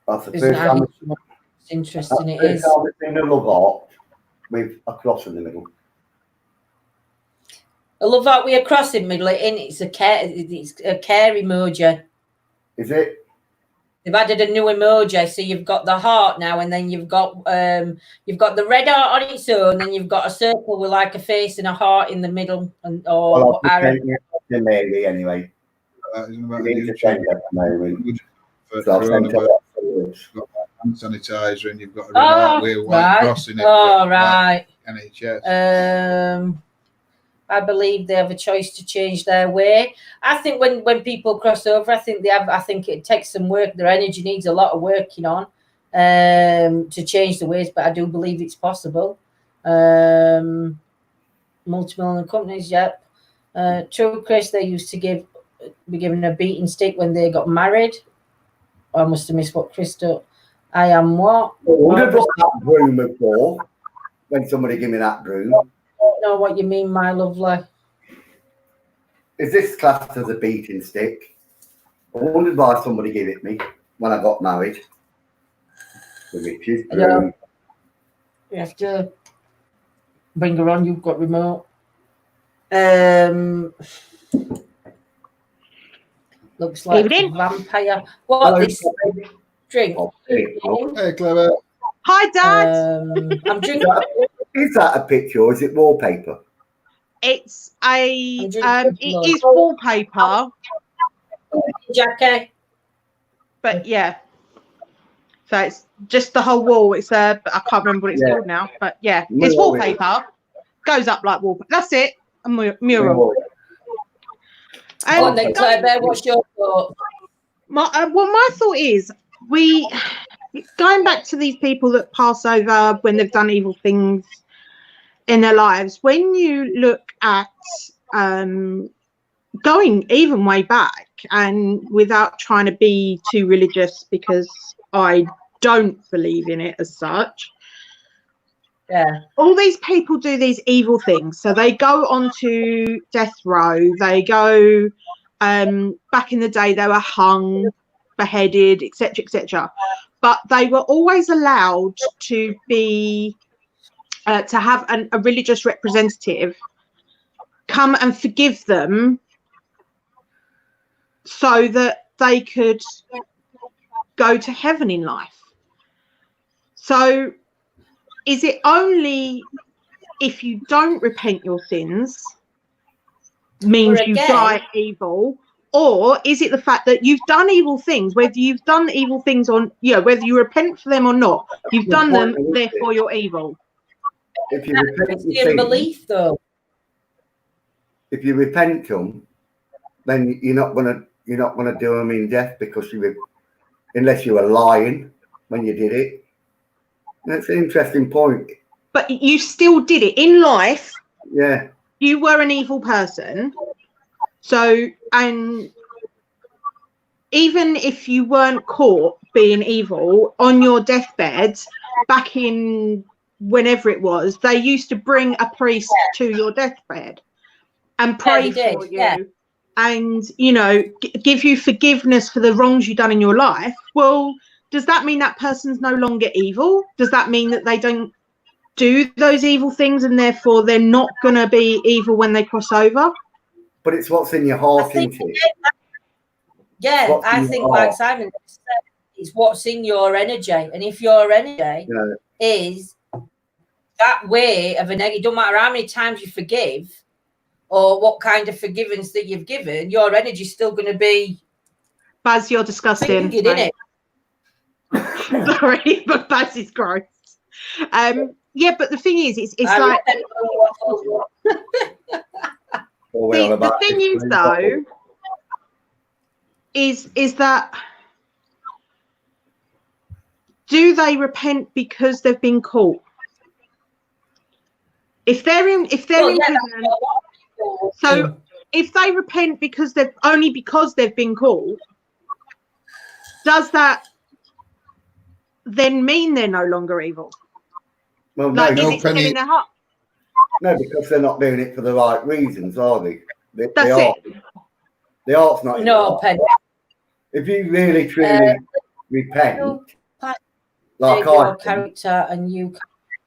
That's the first time. It's interesting. It is. I've seen a love art with a cross in the middle. I love that with a cross in the middle. It's a care emoji. Is it? They've added a new emoji, so you've got the heart now, and then you've got the red heart on its own, then you've got a circle with like a face and a heart in the middle, and Well, maybe anyway. Isn't about You need to change that at the moment. So I'll send Coronavirus. You've got hand sanitizer, and you've got a red heart with a white cross in it. Oh, right. NHS. I believe they have a choice to change their way. I think when people cross over, I think it takes some work. Their energy needs a lot of working on to change the ways, but I do believe it's possible. Multi-million companies, yep. True, Chris, they used to be given a beating stick when they got married. I must have missed what Chris did. I am what? I wondered what that broom was for when somebody gave me that broom. I don't know what you mean, my lovely. Is this classed as a beating stick? I wondered why somebody gave it me when I got married. The witch's broom. You have to bring her on. You've got remote. Looks like a vampire. What this drink? Hey, Clever. Hi, Dad. I'm drinking. Is that a picture or is it wallpaper? It's it is wallpaper. Jackie. But yeah. So it's just the whole wall. It's I can't remember what it's called now, but yeah, it's wallpaper. Goes up like wallpaper. That's it. A mural. And then Claire, what's your thought? My thought is going back to these people that pass over when they've done evil things in their lives. When you look at going even way back, and without trying to be too religious, because I don't believe in it as such. Yeah. All these people do these evil things. So they go onto death row. They go, back in the day, they were hung, beheaded, etc., etc. But they were always allowed to be, to have a religious representative come and forgive them so that they could go to heaven in life. So is it only if you don't repent your sins means you die evil, or is it the fact that you've done evil things, whether you've done evil things on, whether you repent for them or not, you've done them, therefore you're evil? If you repent your belief, though. If you repent them, then you're not gonna do them in death because unless you were lying when you did it. That's an interesting point. But you still did it in life. Yeah. You were an evil person. So, and even if you weren't caught being evil on your deathbed, back in whenever it was, they used to bring a priest to your deathbed and pray for you and, give you forgiveness for the wrongs you've done in your life. Well, does that mean that person's no longer evil? Does that mean that they don't do those evil things and therefore they're not going to be evil when they cross over? But it's what's in your heart, isn't it? Yeah, I think like Simon said, it's what's in your energy. And if your energy is that way of a negative, it don't matter how many times you forgive or what kind of forgiveness that you've given, your energy is still going to be... Baz, you're disgusting. It? Sorry, but Baz is gross. Yeah, but the thing is, it's like... the thing is, though, is that do they repent because they've been caught? If they're in prison, so if they repent because they've been caught, does that then mean they're no longer evil? Well, like, no, is it still in their heart? No, because they're not doing it for the right reasons, are they? That's it. The art's not. No, Penny. If you really truly repent, like your character and you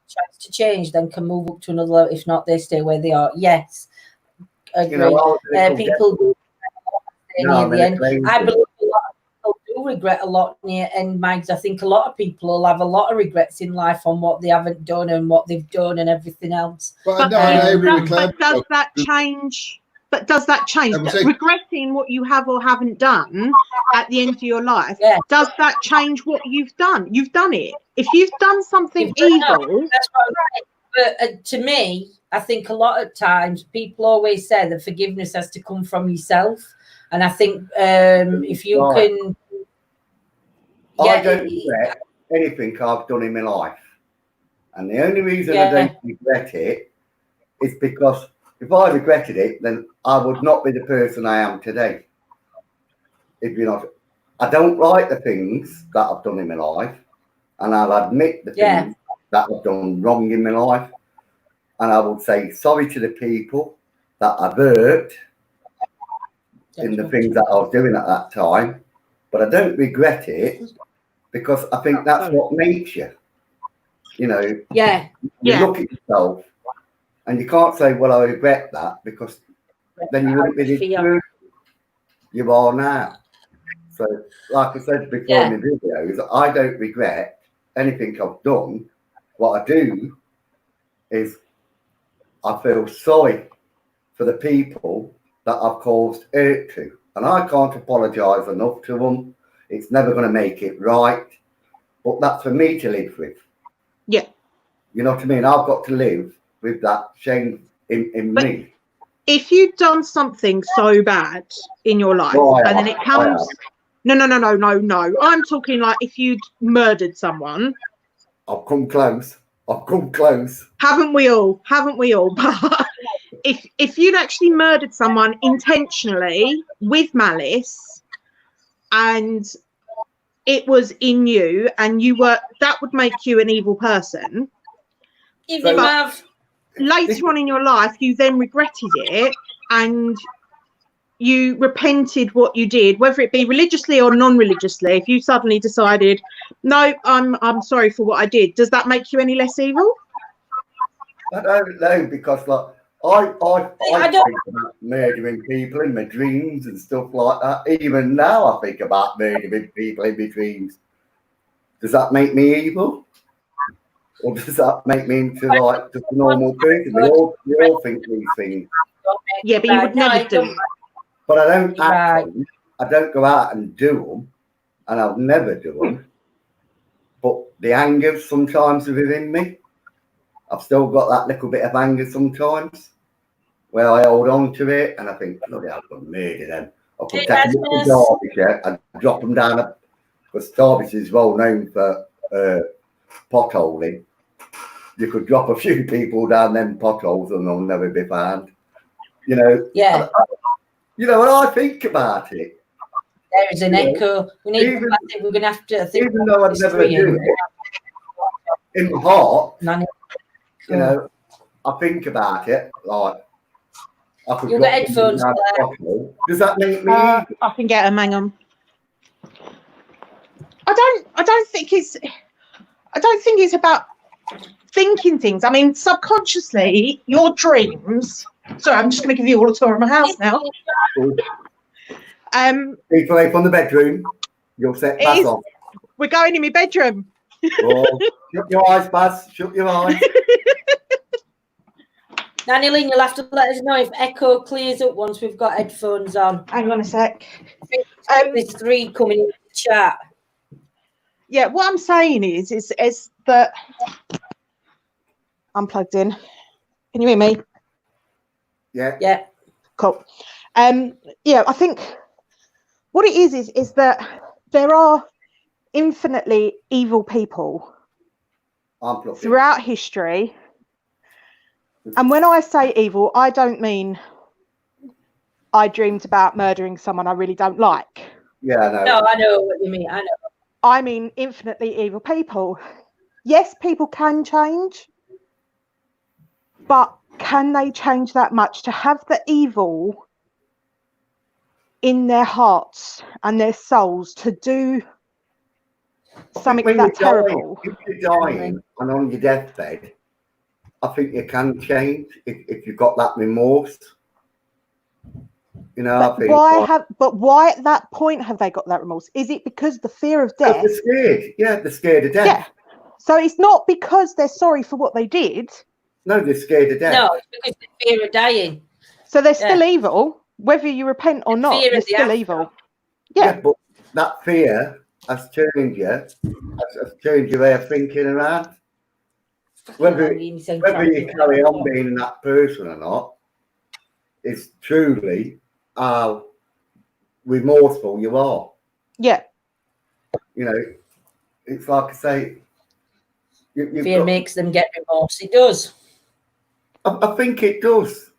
chance to change, then can move up to another level. If not, they stay where they are. Yes, agree. People do. I believe a lot of people do will regret a lot near end, Mags. I think a lot of people will have a lot of regrets in life on what they haven't done and what they've done and everything else. But I agree with Claire. But does that change? But does that change? Regretting what you have or haven't done at the end of your life, does that change what you've done? You've done it. If you've done something evil, that's right. But to me, I think a lot of times people always say that forgiveness has to come from yourself, and I think if you can, I don't regret anything I've done in my life, and the only reason I don't regret it is because if I regretted it, then I would not be the person I am today. If you're not, I don't like the things that I've done in my life, and I'll admit the things that I've done wrong in my life, and I would say sorry to the people that I've hurt in the things that I was doing at that time, but I don't regret it because I think that's what makes you. You know, you look at yourself. And you can't say, well, I regret that, because then you wouldn't be the person you are now. So, like I said before in the videos, I don't regret anything I've done. What I do is I feel sorry for the people that I've caused hurt to. And I can't apologise enough to them. It's never going to make it right. But that's for me to live with. Yeah. You know what I mean? I've got to live with that shame in me. If you've done something so bad in your life and then it comes... No. I'm talking like if you'd murdered someone. I've come close. Haven't we all? But if you'd actually murdered someone intentionally with malice and it was in you and you were... That would make you an evil person. Later on in your life, you then regretted it and you repented what you did, whether it be religiously or non-religiously. If you suddenly decided, no, I'm sorry for what I did, does that make you any less evil? I don't know, because like I think about murdering people in my dreams and stuff like that. Even now, I think about murdering people in my dreams. Does that make me evil? Or does that make me into like just a normal person? We all think these things. Yeah, but you would never do it. But I don't actually, I don't go out and do them, and I'll never do them. But the anger sometimes within me, I've still got that little bit of anger sometimes, where I hold on to it, and I think, bloody hell, I'm murder them. I could take them to Derbyshire and drop them down, because Derbyshire is well known for potholing. You could drop a few people down them potholes and they'll never be found. You know. Yeah. You know, when I think about it, there is an echo. We need. I think we're going to have to. Even though I'd never do it, in my heart, you know, I think about it like I could. You'll get headphones. Does that make me? I can get them. Hang on. I don't think it's about thinking things. I mean, subconsciously, your dreams. Sorry, I'm just going to give you all a tour of my house now. People away from the bedroom. You'll set Baz off. We're going in my bedroom. Oh, shut your eyes, Baz. Shut your eyes. Natalie, you'll have to let us know if echo clears up once we've got headphones on. Hang on a sec. There's 3 coming in the chat. Yeah, what I'm saying is that I'm plugged in. Can you hear me? Yeah. Cool. Yeah, I think what it is that there are infinitely evil people throughout history. And when I say evil, I don't mean I dreamed about murdering someone I really don't like. Yeah, I know. No, I know what you mean. I know. I mean infinitely evil people. Yes, people can change, but can they change that much to have the evil in their hearts and their souls to do something that terrible? If you're dying and on your deathbed, I think you can change if you've got that remorse. You know, I But think, why at that point have they got that remorse? Is it because the fear of death? they're scared. Yeah, they're scared of death. Yeah. So it's not because they're sorry for what they did. No, they're scared of death. No, it's because they fear of dying. So they're still evil, whether you repent or not. Fear You're of the still after. evil. Yeah, Yeah. but that fear has turned you, has turned your way of thinking around. Whether you carry on being that person or not, it's truly how remorseful you are. Yeah. You know, it's like I say, fear makes them get remorse. It does. I think it does.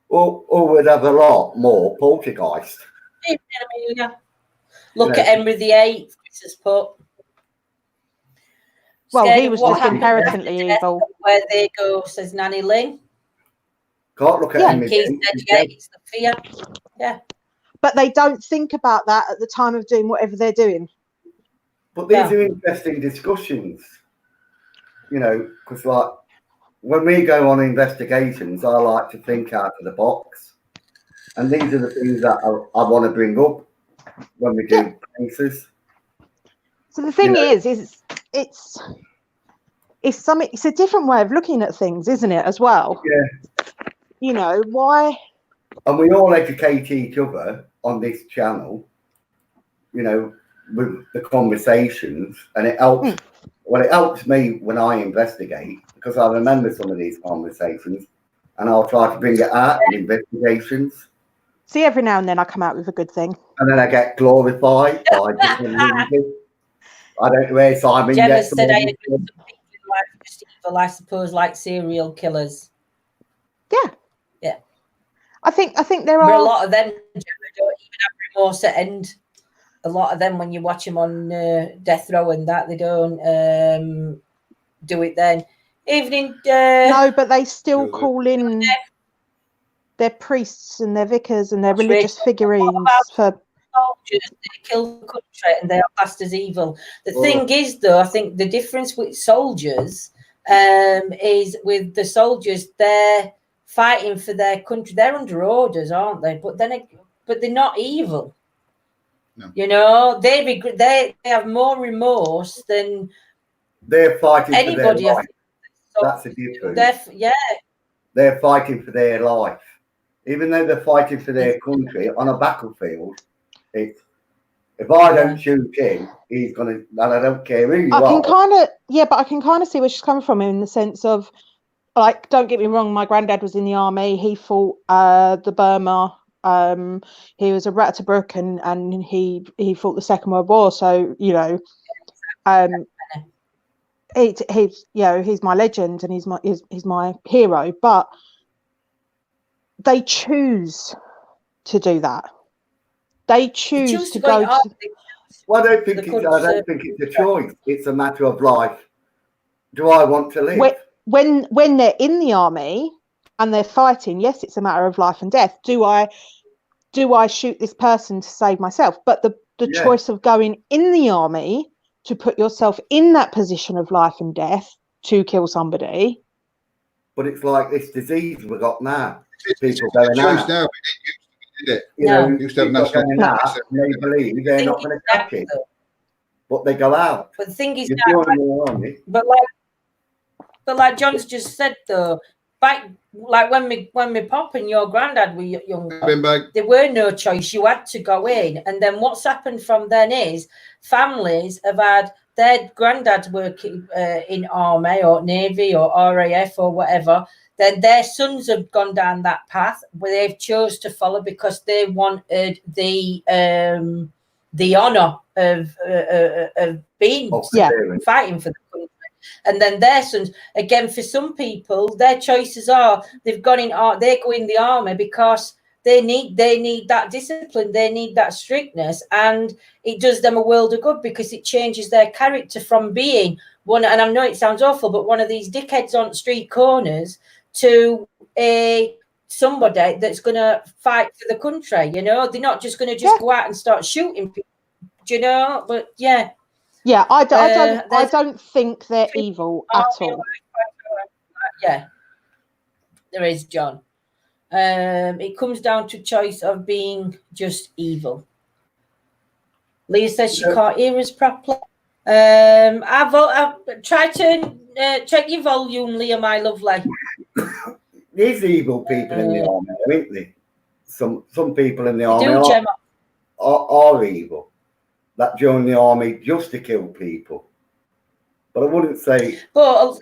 Or we'd have a lot more poltergeist. Look at Henry VIII, Chris has put. Well, he was just inherently evil. Where they go, says Nanny Lynn. Can't look at Henry VIII. It's the fear. Yeah. But they don't think about that at the time of doing whatever they're doing. But these are interesting discussions, you know, because like when we go on investigations, I like to think out of the box. And these are the things that I want to bring up when we do cases. So the thing is it's a different way of looking at things, isn't it, as well? Yeah. You know, why? And we all educate each other on this channel, you know, with the conversations, and it helps. Well, it helps me when I investigate because I remember some of these conversations, and I'll try to bring it out in investigations. See, every now and then I come out with a good thing, and then I get glorified by different music. I don't know where Simon Gemma gets. said I agree with some people in life just evil, I suppose, like serial killers. Yeah. Yeah. I think there but are a lot of them don't even have remorse at end. A lot of them, when you watch them on death row and that, they don't do it then. Evening. No, but they still call in their priests and their vicars and their religious figurines for soldiers. They kill the country and they are classed as evil. The thing is, though, I think the difference with soldiers is with the soldiers, they're fighting for their country. They're under orders, aren't they? But they're not evil. No. You know, they have more remorse than they're fighting anybody. For their life. So that's the difference. They're fighting for their life, even though they're fighting for their country on a battlefield. If I don't shoot him, he's gonna. And I don't care who you are. But I can kind of see where she's coming from in the sense of, like, don't get me wrong, my granddad was in the army. He fought the Burma. He was a Ratcliffe and he fought the Second World War. So, you know, he's my legend and he's my hero. But they choose to do that. They choose to go to. Well, I don't think it's a choice. It's a matter of life. Do I want to live? When they're in the army and they're fighting, yes, it's a matter of life and death. Do I shoot this person to save myself? But the choice of going in the army to put yourself in that position of life and death to kill somebody. But it's like this disease we've got now. People going out. Now, used to have national out, and they believe they're not going to catch it, but they go out. But the thing is, but like John's just said, though, back like when me pop and your granddad were younger, there were no choice. You had to go in, and then what's happened from then is families have had their granddads working in army or navy or RAF or whatever. Then their sons have gone down that path where they've chose to follow because they wanted the honour of being fighting for the country. And then their sons, again, for some people, their choices are they go in the army because they need that discipline, they need that strictness, and it does them a world of good because it changes their character from being one. And I know it sounds awful, but one of these dickheads on street corners to somebody that's going to fight for the country. You know, they're not just going to go out and start shooting people. Do you know? But I don't think they're evil at all. Yeah, there is, John. It comes down to choice of being just evil. Leah says she can't hear us properly. I've tried to check your volume, Leah, my lovely. There's evil people in the army, aren't there? Some people in the army are evil, that join the army just to kill people. But I wouldn't say. But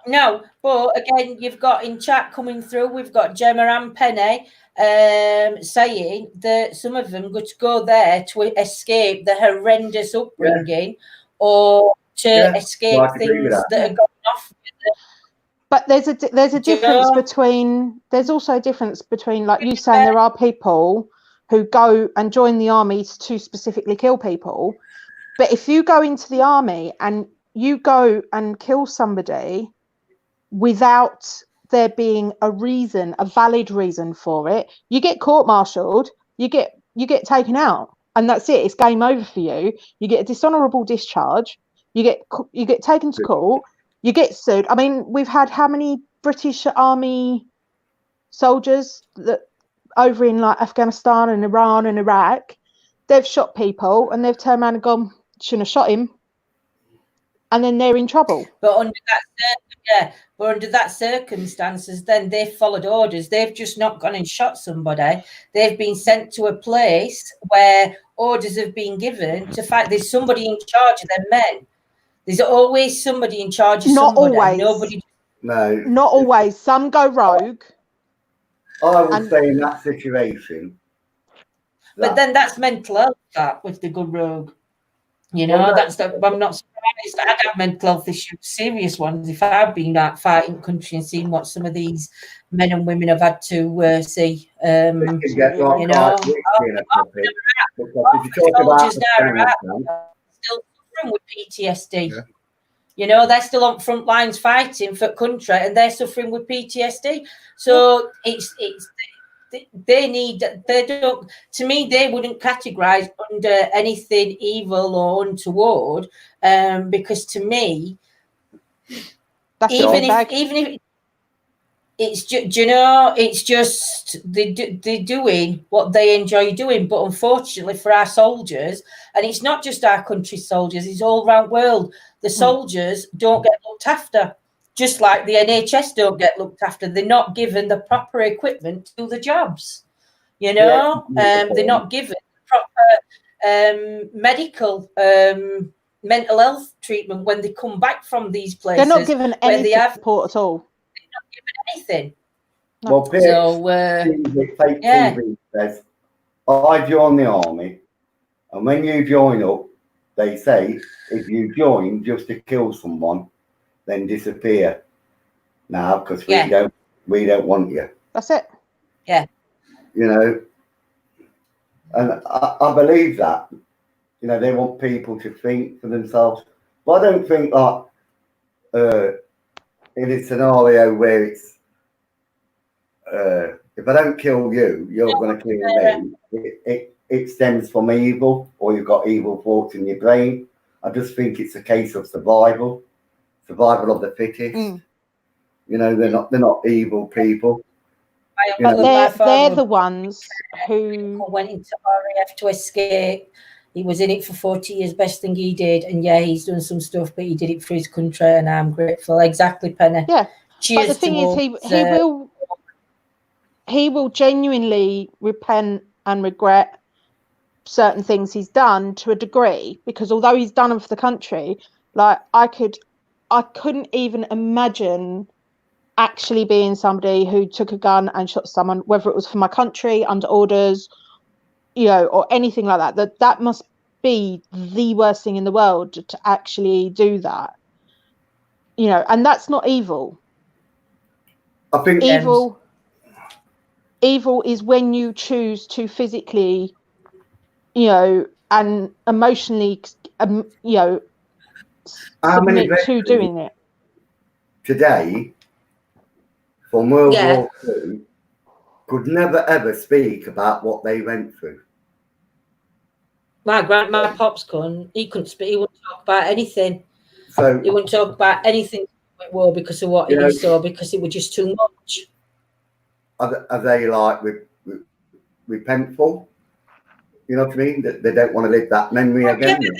no, but again, you've got in chat coming through, we've got Gemma and Penny saying that some of them got to go there to escape the horrendous upbringing or to escape things that are going off with it. But there's a difference between, there's also a difference between, like you saying, there are people who go and join the army to specifically kill people. But if you go into the army and you go and kill somebody without there being a reason, a valid reason for it, you get court-martialed, you get taken out, and that's it. It's game over for you. You get a dishonourable discharge. You get taken to court. You get sued. I mean, we've had how many British Army soldiers that over in like Afghanistan and Iran and Iraq, they've shot people and they've turned around and gone, shouldn't have shot him. And then they're in trouble. But under that circumstances, then they've followed orders. They've just not gone and shot somebody. They've been sent to a place where orders have been given to fight. There's somebody in charge of them men. There's always somebody in charge of somebody. Not always. Some go rogue. I would say in that situation. But then that's mental health, that, with the good rogue. You know, I'm not surprised. I'd have mental health issues, serious ones, if I've been out fighting country and seen what some of these men and women have had to see. You know, soldiers now are still suffering with PTSD. Yeah. You know, they're still on front lines fighting for country and they're suffering with PTSD. So to me, they wouldn't categorize under anything evil or untoward, because to me, even if it's just, you know, it's just they're doing what they enjoy doing. But unfortunately for our soldiers, and it's not just our country soldiers, it's all around the world, the soldiers don't get looked after. Just like the NHS don't get looked after. They're not given the proper equipment to do the jobs. You know, they're not given proper medical, mental health treatment when they come back from these places. They're not given any support at all. They're not given anything. Well, TV says, I joined the army, and when you join up, they say if you join just to kill someone, then disappear now because we don't want you. That's it. Yeah. You know, and I believe that. You know, they want people to think for themselves. But I don't think that in a scenario where it's if I don't kill you, you're going to kill me. It stems from evil, or you've got evil thoughts in your brain. I just think it's a case of survival of the fittest. You know, they're not evil people. But they're the ones who went into RAF to escape. He was in it for 40 years, best thing he did. And yeah, he's done some stuff, but he did it for his country, and I'm grateful. Exactly, Penny. Yeah. Cheers. But the thing is, he will genuinely repent and regret certain things he's done to a degree, because although he's done them for the country, like I couldn't even imagine actually being somebody who took a gun and shot someone, whether it was for my country under orders, you know, or anything like that. That must be the worst thing in the world to actually do that, you know. And that's not evil. I think evil is when you choose to physically, you know, and emotionally, you know, submit to doing it. Today, from World War II, could never ever speak about what they went through. My pops he couldn't speak. He wouldn't talk about anything. So he wouldn't talk about anything with war because of what he saw, because it was just too much. are they like repentful? You know what I mean? That they don't want to live that memory again. Yeah,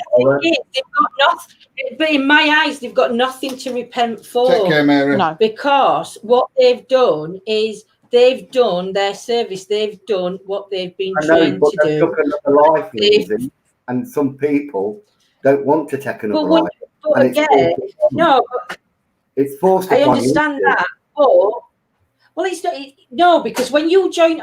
they've got nothing. But in my eyes, they've got nothing to repent for. Take care, Mary. No. Because what they've done is they've done their service. They've done what they've been trained to do. Took another life, Lindsay, and some people don't want to take another life. But again, no, it's forced. I understand that, but well, it's not. No, because when you join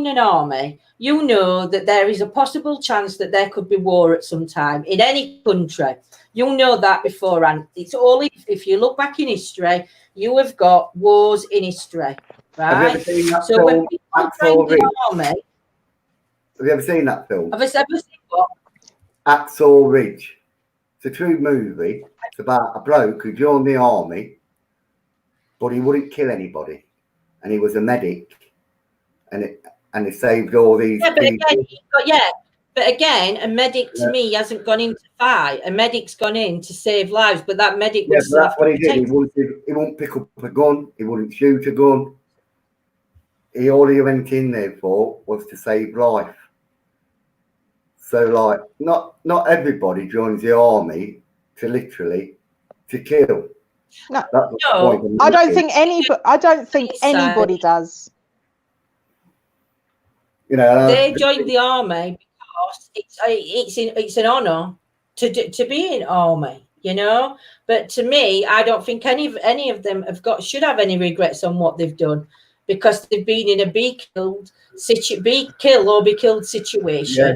an army, you know that there is a possible chance that there could be war at some time in any country. You know that beforehand. It's all if you look back in history, you have got wars in history, right? Have you ever seen that so film, when people join the army, have you ever seen that film? have I ever seen what? Hacksaw Ridge. It's a true movie. It's about a bloke who joined the army, but he wouldn't kill anybody, and he was a medic, and he saved all these people. But again, a medic to me hasn't gone in to fight. A medic's gone in to save lives, but that medic would still that's what he did. He wouldn't pick up a gun. He wouldn't shoot a gun. All he went in there for was to save life. So, like, not everybody joins the army to kill. No, I don't think anybody does. You know, they joined the army because it's an honour to be in army, you know. But to me, I don't think any of them should have any regrets on what they've done, because they've been in a be killed or be killed situation. Yeah.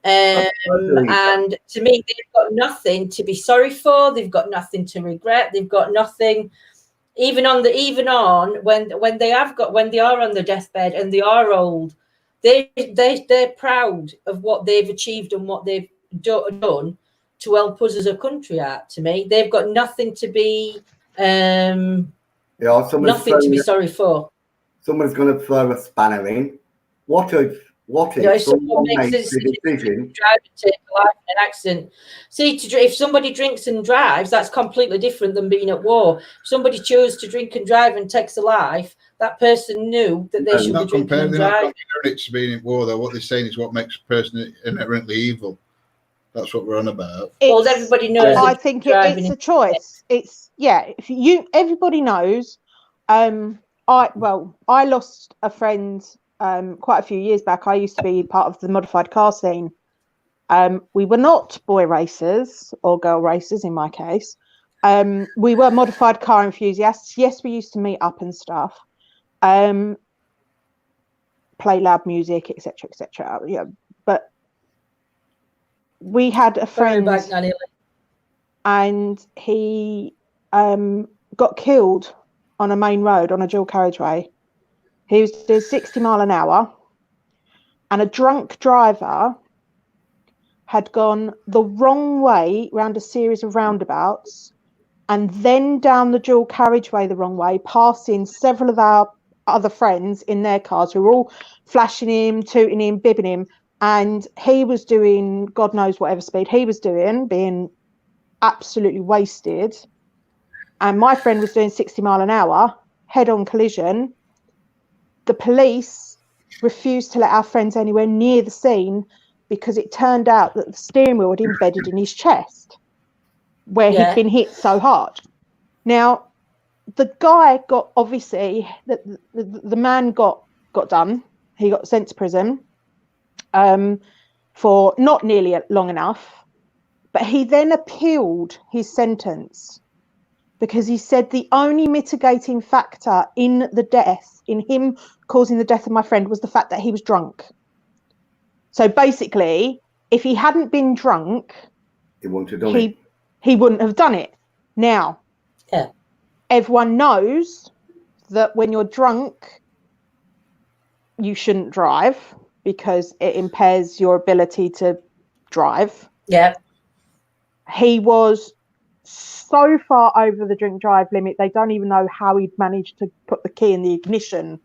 And to me, they've got nothing to be sorry for. They've got nothing to regret. They've got nothing, when they are on the deathbed and they are old. They're proud of what they've achieved and what they've done to help us as a country out. To me, they've got nothing to be nothing to be sorry for. Someone's going to throw a spanner in. What if someone makes a decision? Drive and take a life in an accident. See, if somebody drinks and drives, that's completely different than being at war. If somebody chose to drink and drive and takes a life, that person knew that they should be drinking and driving. They're not comparing it to being at war, though. What they're saying is what makes a person inherently evil. That's what we're on about. Well, everybody knows. I think it's a choice. Everybody knows. I lost a friend quite a few years back. I used to be part of the modified car scene. We were not boy racers or girl racers in my case. We were modified car enthusiasts. Yes, we used to meet up and stuff. Play loud music, etc., etc. Yeah, but we had a friend, and he got killed on a main road on a dual carriageway. He was doing 60 miles an hour, and a drunk driver had gone the wrong way round a series of roundabouts and then down the dual carriageway the wrong way, passing several of our other friends in their cars who were all flashing him, tooting him, bibbing him, and he was doing God knows whatever speed he was doing, being absolutely wasted, and my friend was doing 60 miles an hour, head-on collision. The police refused to let our friends anywhere near the scene because it turned out that the steering wheel had embedded in his chest where he'd been hit so hard. Now, the guy got, obviously, the man got done. He got sent to prison for not nearly long enough, but he then appealed his sentence because he said the only mitigating factor in the death, in him causing the death of my friend, was the fact that he was drunk. So basically, if he hadn't been drunk, he wouldn't have done it. He wouldn't have done it. Now, everyone knows that when you're drunk, you shouldn't drive because it impairs your ability to drive. Yeah. He was so far over the drink drive limit, they don't even know how he'd managed to put the key in the ignition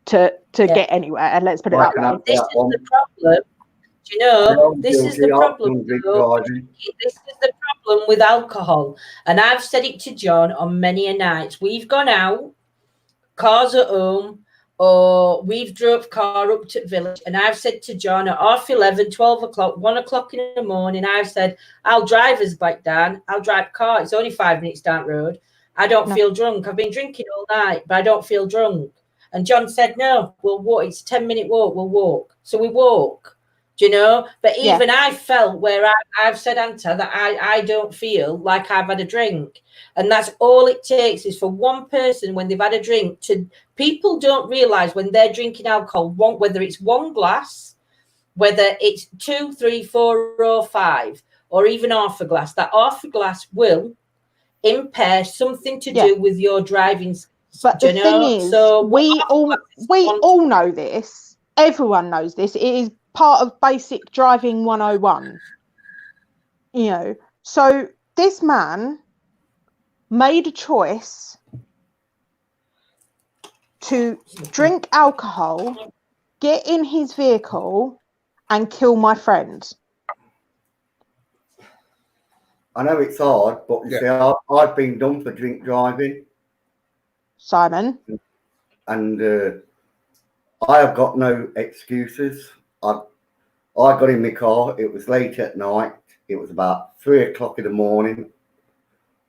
to get anywhere. And let's put it that way. This is the problem. Do you know, this is the problem. This is the problem with alcohol. And I've said it to John on many a night. We've gone out, cars at home, or we've drove car up to village and I've said to John at 11:30, 12 o'clock, 1 o'clock in the morning, I've said, I'll drive us back down. I'll drive car. It's only 5 minutes down the road. I don't feel drunk. I've been drinking all night, but I don't feel drunk. And John said, no, we'll walk. It's a 10-minute walk. We'll walk. So we walk, do you know? But even I felt where I've said, Anta, that I don't feel like I've had a drink. And that's all it takes is for one person when they've had a drink to, people don't realise when they're drinking alcohol, whether it's one glass, whether it's 2, 3, 4 or 5, or even half a glass, that half a glass will impair something to do with your driving. But the thing is, so we all know this. Everyone knows this. It is part of basic driving 101. You know, so this man made a choice to drink alcohol, get in his vehicle and kill my friend. I know it's hard, but you see, I've been done for drink driving. Simon. And I have got no excuses. I got in my car. It was late at night. It was about 3 o'clock in the morning.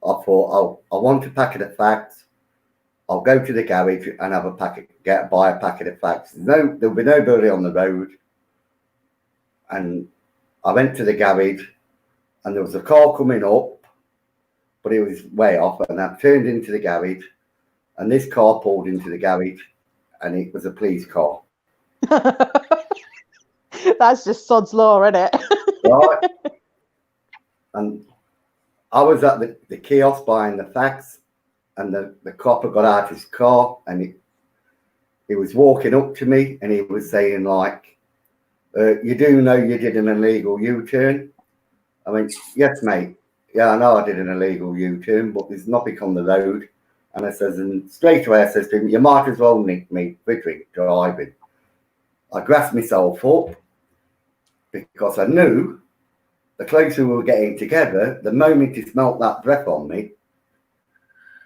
I thought, I want a packet of fags. I'll go to the garage and have a packet, buy a packet of fags. There'll be nobody on the road. And I went to the garage and there was a car coming up, but it was way off. And I turned into the garage and this car pulled into the garage and it was a police car. That's just sod's law, isn't it? Right. And I was at the kiosk buying the fags, and the copper got out his car and he was walking up to me and he was saying like, you do know you did an illegal U-turn? I went, yes, mate. Yeah, I know I did an illegal U-turn, but there's nothing on the road. And I says, and straight away I says to him, you might as well nick me for drink driving. I grasped myself up because I knew the closer we were getting together, the moment he smelt that breath on me,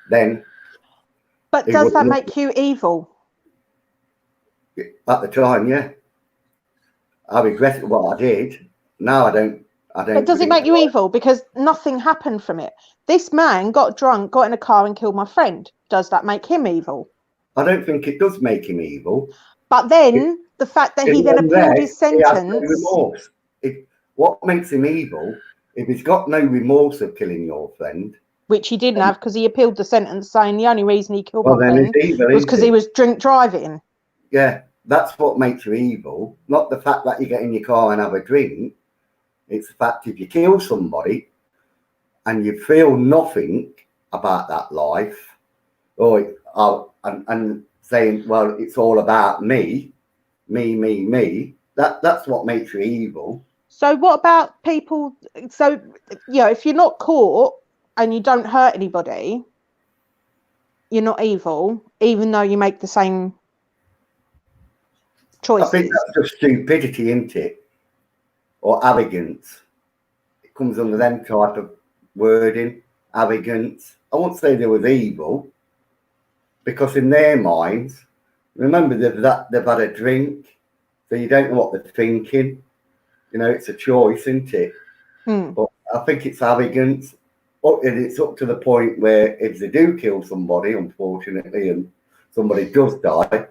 then. But does that make you evil? At the time, yeah. I regret what I did. Now I don't. But does it make you evil? Because nothing happened from it. This man got drunk, got in a car and killed my friend. Does that make him evil? I don't think it does make him evil. But then the fact that he then appealed his sentence. He has no remorse. What makes him evil, if he's got no remorse of killing your friend. Which he didn't have because he appealed the sentence saying the only reason he killed my friend was because he was drink driving. Yeah, that's what makes you evil. Not the fact that you get in your car and have a drink. It's the fact if you kill somebody and you feel nothing about that life, and saying, well, it's all about me, that's what makes you evil. So what about people? So, you know, if you're not caught and you don't hurt anybody, you're not evil, even though you make the same choices. I think that's just stupidity, isn't it? Or arrogance. It comes under them type of wording, arrogance. I won't say they was evil, because in their minds, remember they've had a drink, so you don't know what they're thinking. You know, it's a choice, isn't it? But I think it's arrogance. And it's up to the point where if they do kill somebody, unfortunately, and somebody does die,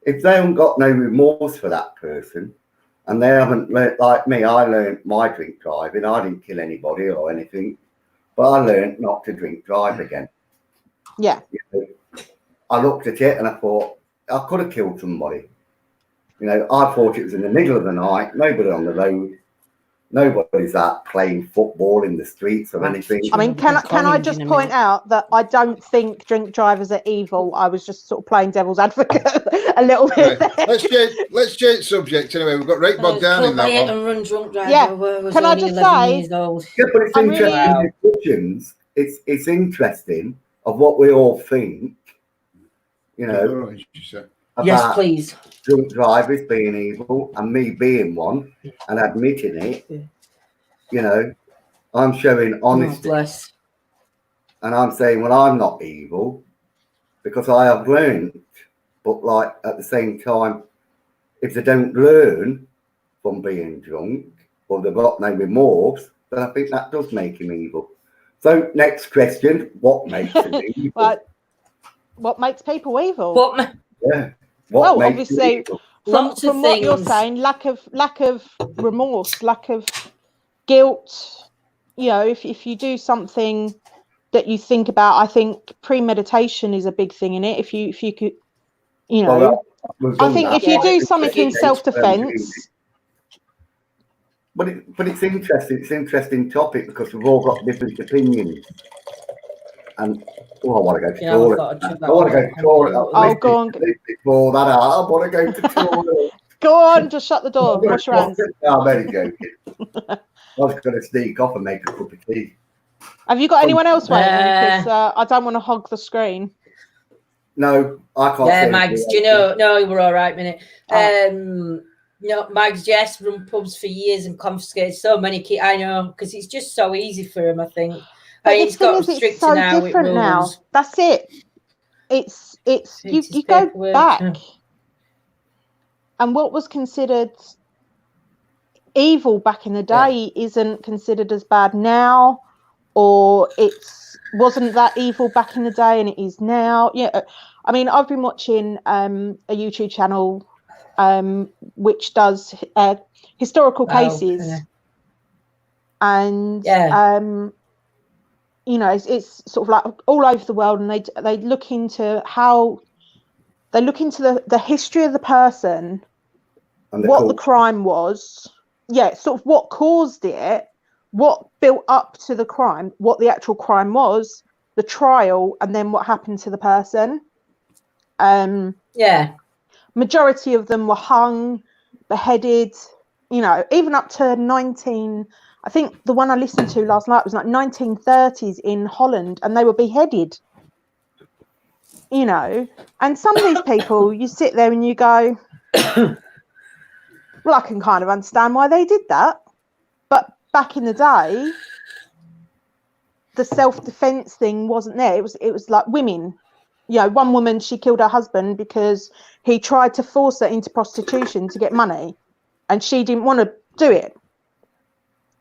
if they haven't got no remorse for that person, and they haven't learnt, like me, I learnt my drink driving. I didn't kill anybody or anything, but I learnt not to drink drive again. Yeah. You know, I looked at it and I thought, I could have killed somebody. You know, I thought it was in the middle of the night, nobody on the road, nobody's out playing football in the streets or anything. I mean, can I just point out that I don't think drink drivers are evil. I was just sort of playing devil's advocate a little bit. Right. Let's change subject anyway. We've got right bogged down in that one. And run drunk driver. Yeah. Can I just say? Yeah, but it's interesting discussions. It's interesting of what we all think. You know. Yes, please. Drunk drivers being evil and me being one and admitting it. You know, I'm showing honesty. And I'm saying, well, I'm not evil because I have learned but like at the same time, if they don't learn from being drunk or they've got no remorse, then I think that does make him evil. So next question, what makes him evil? Well, what makes people evil? Yeah. Well, makes him obviously, evil? from what you're saying, lack of remorse, lack of guilt. You know, if you do something that you think about, I think premeditation is a big thing in it. If you could, you know, I think if you do something in self-defense. But it's interesting. It's an interesting topic because we've all got different opinions. And I want to go to toilet. I want to go to toilet. Oh, go on. Before that, I want to go to toilet. Go on, just shut the door. Wash your hands. No, I'm only joking. I was going to sneak off and make a cup of tea. Have you got anyone else waiting? Because I don't want to hog the screen. No, I can't. Yeah, Mags, do you know? No, we're all right, minute. No, Mags, yes, run pubs for years and confiscated so many kids. I know, because it's just so easy for him, I think. But it's got it's so different now. That's it. It's you go back, and what was considered evil back in the day isn't considered as bad now, or wasn't that evil back in the day and it is now. Yeah, I mean, I've been watching a YouTube channel which does historical cases, and you know, it's sort of like all over the world, and they look into the history of the person, and what the crime was, sort of what caused it, what built up to the crime, what the actual crime was, the trial, and then what happened to the person. Majority of them were hung, beheaded, you know, even up to I think the one I listened to last night was like 1930s in Holland, and they were beheaded, you know. And some of these people, you sit there and you go, well, I can kind of understand why they did that. But back in the day, the self-defense thing wasn't there. It was like women. You know, one woman, she killed her husband because he tried to force her into prostitution to get money, and she didn't want to do it.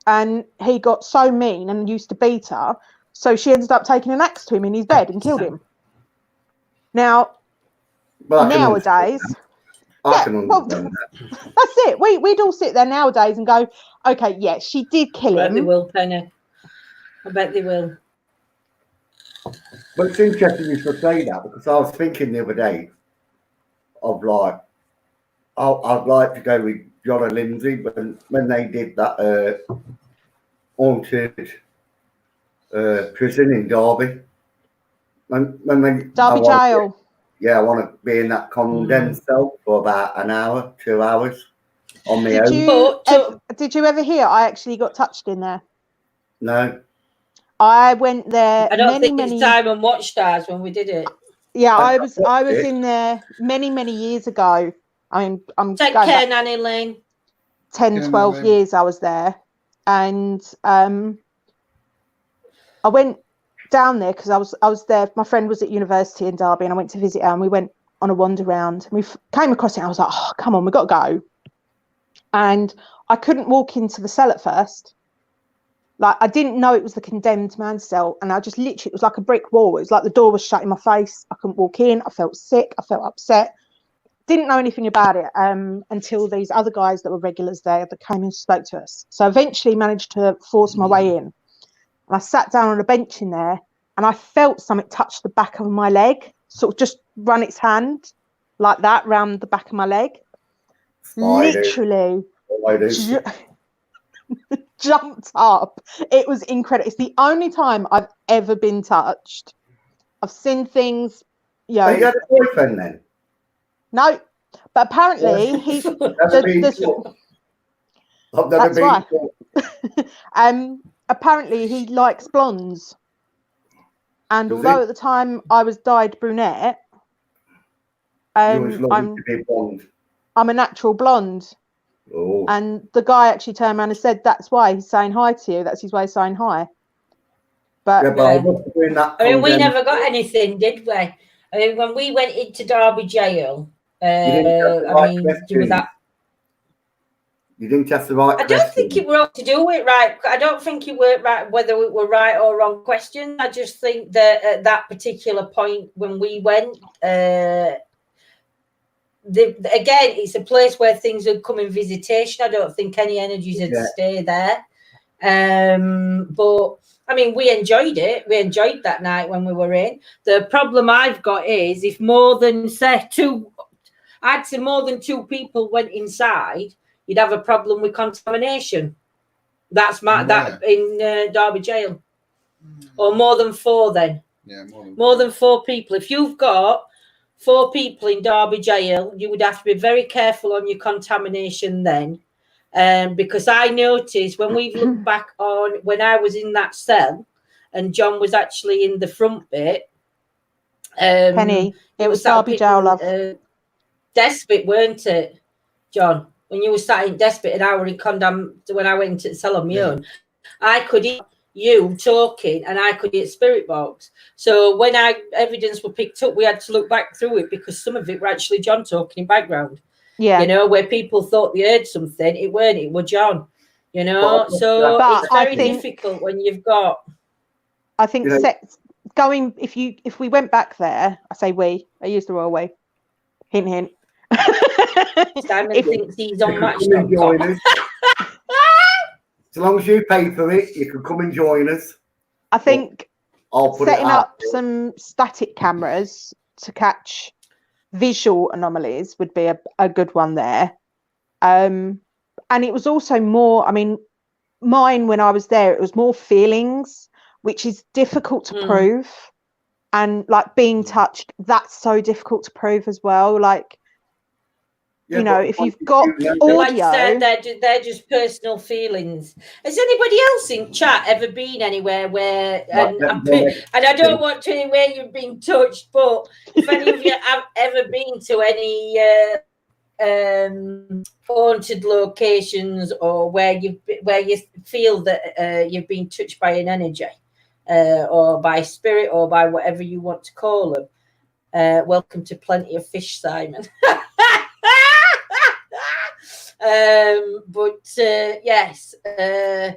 And he got so mean and used to beat her, so she ended up taking an axe to him in his bed and killed him. Now, nowadays, that's it. We'd all sit there nowadays and go, okay, yeah, she did kill him. I bet they will, Penny. I bet they will. But it's interesting you should say that, because I was thinking the other day of like, I'd like to go with John and Lindsay, but when they did that haunted prison in Derby, when they Derby jail. I want to be in that condensed cell for about an hour, 2 hours on my own. Did you ever hear I actually got touched in there? No. I went there. I don't think it's time on Watchstars when we did it. Yeah, I was in there many years ago. I'm take care, Nanny Lane. 10, 12 years I was there, and I went down there because I was there. My friend was at university in Derby, and I went to visit her, and we went on a wander around. We came across it, and I was like, oh, come on, we got to go. And I couldn't walk into the cell at first. Like, I didn't know it was the condemned man's cell, and I just literally, it was like a brick wall. It was like the door was shut in my face. I couldn't walk in. I felt sick. I felt upset. Didn't know anything about it until these other guys that were regulars there that came and spoke to us. So eventually managed to force my way in. And I sat down on a bench in there, and I felt something touch the back of my leg, sort of just run its hand like that round the back of my leg. Literally jumped up. It was incredible. It's the only time I've ever been touched. I've seen things. You know, you had a boyfriend then? No, but apparently he. That's why. Apparently he likes blondes, and although at the time I was dyed brunette, I'm a natural blonde. Oh. And the guy actually turned around and said, "That's why he's saying hi to you. That's his way of saying hi." But I mean, we never got anything, did we? I mean, when we went into Derby Jail, You didn't ask the I right mean, there was questions. that. You didn't ask the right I don't think questions. it were to do it right. I don't think it worked right, whether it were right or wrong questions. I just think that at that particular point when we went, again, it's a place where things would come in visitation. I don't think any energies would stay there. But I mean, we enjoyed it. We enjoyed that night when we were in. The problem I've got is if more than I'd say more than 2 people went inside, you'd have a problem with contamination. That's that in Derby Jail, or more than 4. Then more than 4 people. If you've got 4 people in Derby Jail, you would have to be very careful on your contamination then. Because I noticed when we've looked back on when I was in that cell and John was actually in the front bit. Penny, it was Derby Jail, love. Despot, weren't it, John? When you were sat in Despot and I were in condom when I went into the cell on my own, I could hear you talking and I could hear Spirit Box. So when evidence were picked up, we had to look back through it because some of it were actually John talking in background. Yeah, you know, where people thought they heard something, it weren't. It was John. You know, so it's very difficult when you've got. I think going if we went back there, I say we. I use the royal way. Hint, hint. Simon thinks he's on Match. As long as you pay for it, you can come and join us. I think setting up some static cameras to catch visual anomalies would be a good one there. And it was also more, I mean, mine when I was there, it was more feelings, which is difficult to prove. And like being touched, that's so difficult to prove as well. Like, you know, if you've got audio, like you said, they're just personal feelings. Has anybody else in chat ever been anywhere where, and I don't want to anywhere you've been touched, but if any of you have ever been to any haunted locations or where you feel that you've been touched by an energy, or by spirit, or by whatever you want to call them, welcome to Plenty of Fish, Simon. Yes. Has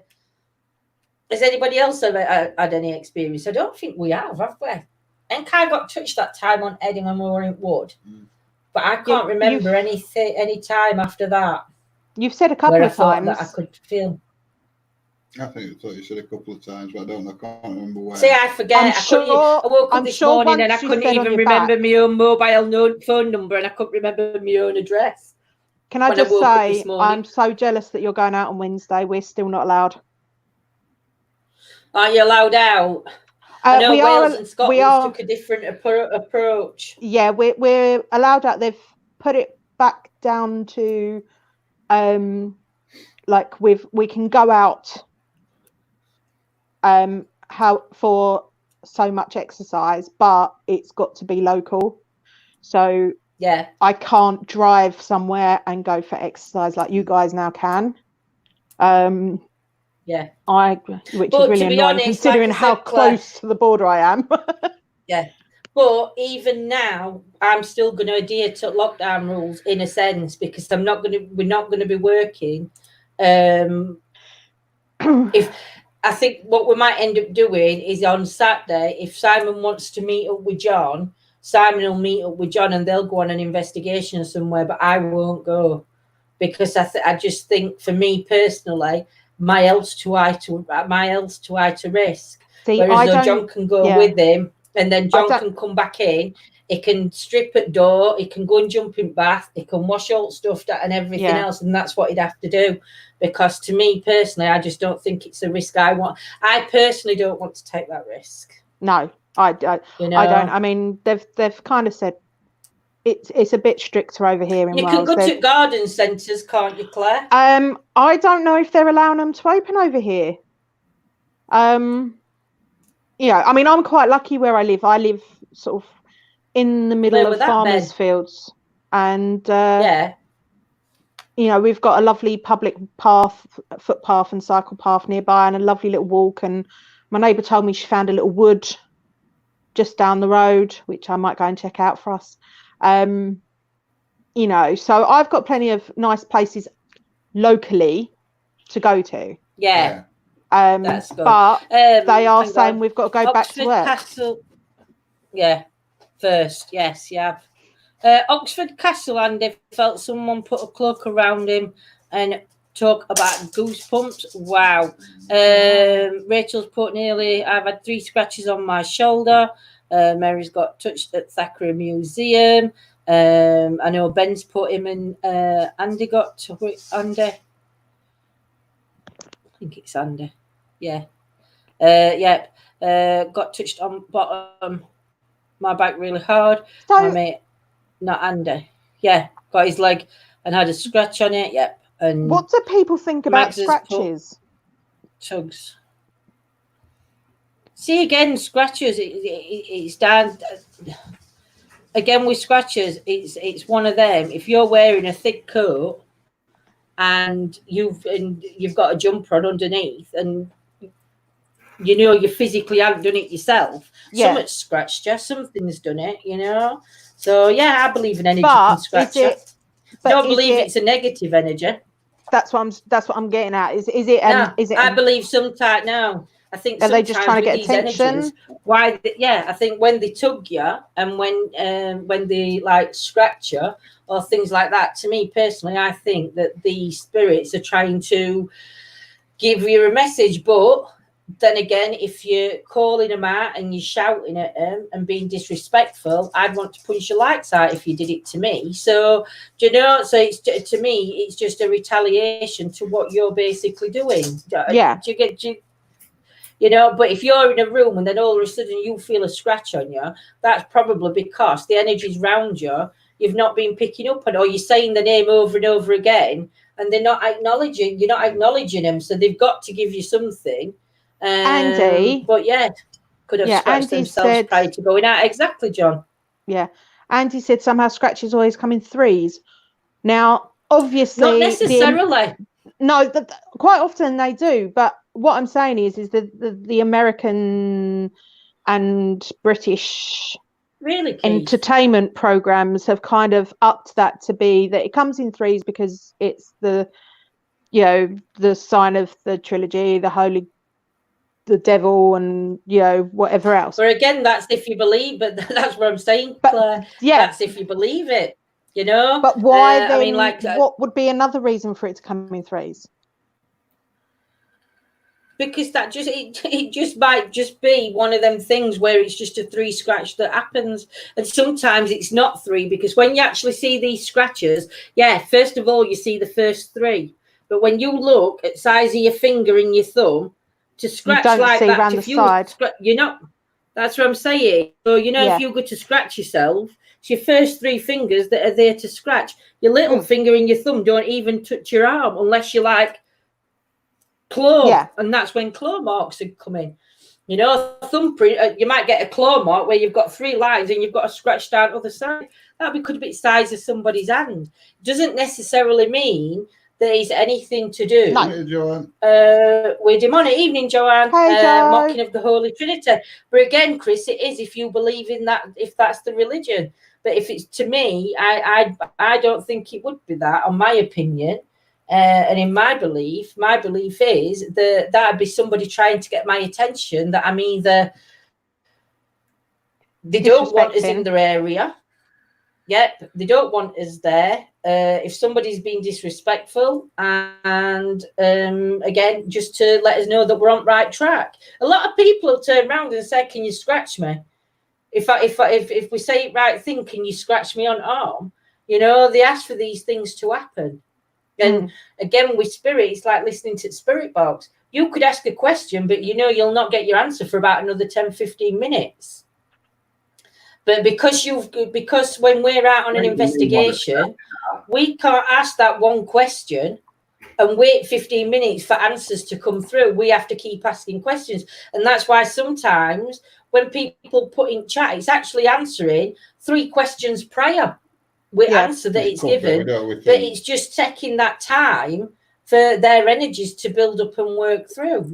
anybody else ever had any experience? I don't think we have we? I think I got touched that time on Eddie when we were in Wood, but I can't remember any time after that. You've said a couple of times that I could feel. I thought you said a couple of times, but I can't remember where. See, I forget. I woke up this morning and I couldn't even remember my own mobile phone number, and I couldn't remember my own address. Can I just say, I'm so jealous that you're going out on Wednesday. We're still not allowed. Aren't you allowed out? I know Wales and Scotland took a different approach. Yeah, we're allowed out. They've put it back down to, like we can go out, for so much exercise, but it's got to be local. So. Yeah, I can't drive somewhere and go for exercise like you guys now can. Yeah, which is really annoying considering how close to the border I am. Yeah, but even now, I'm still going to adhere to lockdown rules in a sense because we're not going to be working. If I think what we might end up doing is on Saturday, if Simon wants to meet up with John. Simon will meet up with John and they'll go on an investigation somewhere, but I won't go because I just think for me personally, my else to I to risk. See, whereas John can go with him and then John can come back in. He can strip at door. He can go and jump in bath. He can wash all stuff and everything else, and that's what he'd have to do. Because to me personally, I just don't think it's a risk I want. I personally don't want to take that risk. No. I don't. I mean, they've kind of said it's a bit stricter over here in Wales. You can go to garden centres, can't you, Claire? I don't know if they're allowing them to open over here. I mean, I'm quite lucky where I live. I live sort of in the middle of farmers' fields, and we've got a lovely public path, footpath, and cycle path nearby, and a lovely little walk. And my neighbour told me she found a little wood just down the road, which I might go and check out for us. You know, so I've got plenty of nice places locally to go to. Yeah. That's good. But they are saying we've got to go back to work. Castle. Yeah, first. Yes, yeah. Oxford Castle, Andy felt someone put a cloak around him and talk about goosebumps. Wow. Rachel's put nearly, I've had 3 scratches on my shoulder. Mary's got touched at Thackeray Museum. I know Ben's put him in. Andy got Andy. I think it's Andy. Yeah. Got touched on bottom my back really hard. So, my mate, not Andy. Yeah, got his leg and had a scratch on it. Yep. And what do people think about Max has scratches? Tugs. See again, scratches. It's down. Again with scratches, it's one of them. If you're wearing a thick coat and you've got a jumper on underneath, and you know you physically haven't done it yourself, something's scratched you, something's done it, you know. So yeah, I believe in energy can scratch you. Don't believe it's a negative energy. That's what I'm getting at. Is it? I believe sometimes now. I think are they just trying to get attention? Energies, I think when they tug you and when they like scratch you or things like that. To me personally, I think that the spirits are trying to give you a message. But then again, if you're calling them out and you're shouting at them and being disrespectful, I'd want to punch your lights out if you did it to me. So do you know? So it's to me, it's just a retaliation to what you're basically doing. Yeah. You know, but if you're in a room and then all of a sudden you feel a scratch on you, that's probably because the energies around you, you've not been picking up on, or you're saying the name over and over again, and you're not acknowledging them. So they've got to give you something. Andy. But yeah, could have scratched Andy themselves prior to going out. Exactly, John. Yeah. Andy said somehow scratches always come in 3s. Now, obviously. Not necessarily. No, quite often they do, but what I'm saying is the American and British entertainment programs have kind of upped that to be that it comes in 3s because it's the sign of the trilogy, the devil, and whatever else. But again, that's if you believe. But that's what I'm saying, Claire. Yeah, that's if you believe it. You know. But why then? I mean, what would be another reason for it to come in 3s? Because that it just might just be one of them things where it's just a 3 scratch that happens, and sometimes it's not 3, because when you actually see these scratches, first of all you see the first 3, but when you look at size of your finger and your thumb to scratch like that, if you that's what I'm saying. So if you go to scratch yourself, it's your first 3 fingers that are there to scratch. Your little finger and your thumb don't even touch your arm unless you like claw, and that's when claw marks are coming. Thumbprint, you might get a claw mark where you've got 3 lines and you've got a scratch down the other side. That could be the size of somebody's hand. Doesn't necessarily mean that it's anything to do. Hey, Joanne. With demonic. Evening, Joanne. Hey, Jo. Mocking of the Holy Trinity. But again, Chris, it is if you believe in that, if that's the religion. But if it's to me, I don't think it would be that, on my opinion. And in my belief is that that'd be somebody trying to get my attention, that I'm either they don't want us in their area. Yep, they don't want us there. If somebody's being disrespectful, and again, just to let us know that we're on the right track. A lot of people will turn around and say, "Can you scratch me?" If we say right thing, can you scratch me on arm? They ask for these things to happen. And again, with spirit, it's like listening to the spirit box. You could ask a question, but you'll not get your answer for about another 10-15 minutes. But because when we're out on an investigation, we can't ask that one question and wait 15 minutes for answers to come through. We have to keep asking questions. And that's why sometimes when people put in chat, it's actually answering 3 questions prior. Answer that it's given, but it's just taking that time for their energies to build up and work through,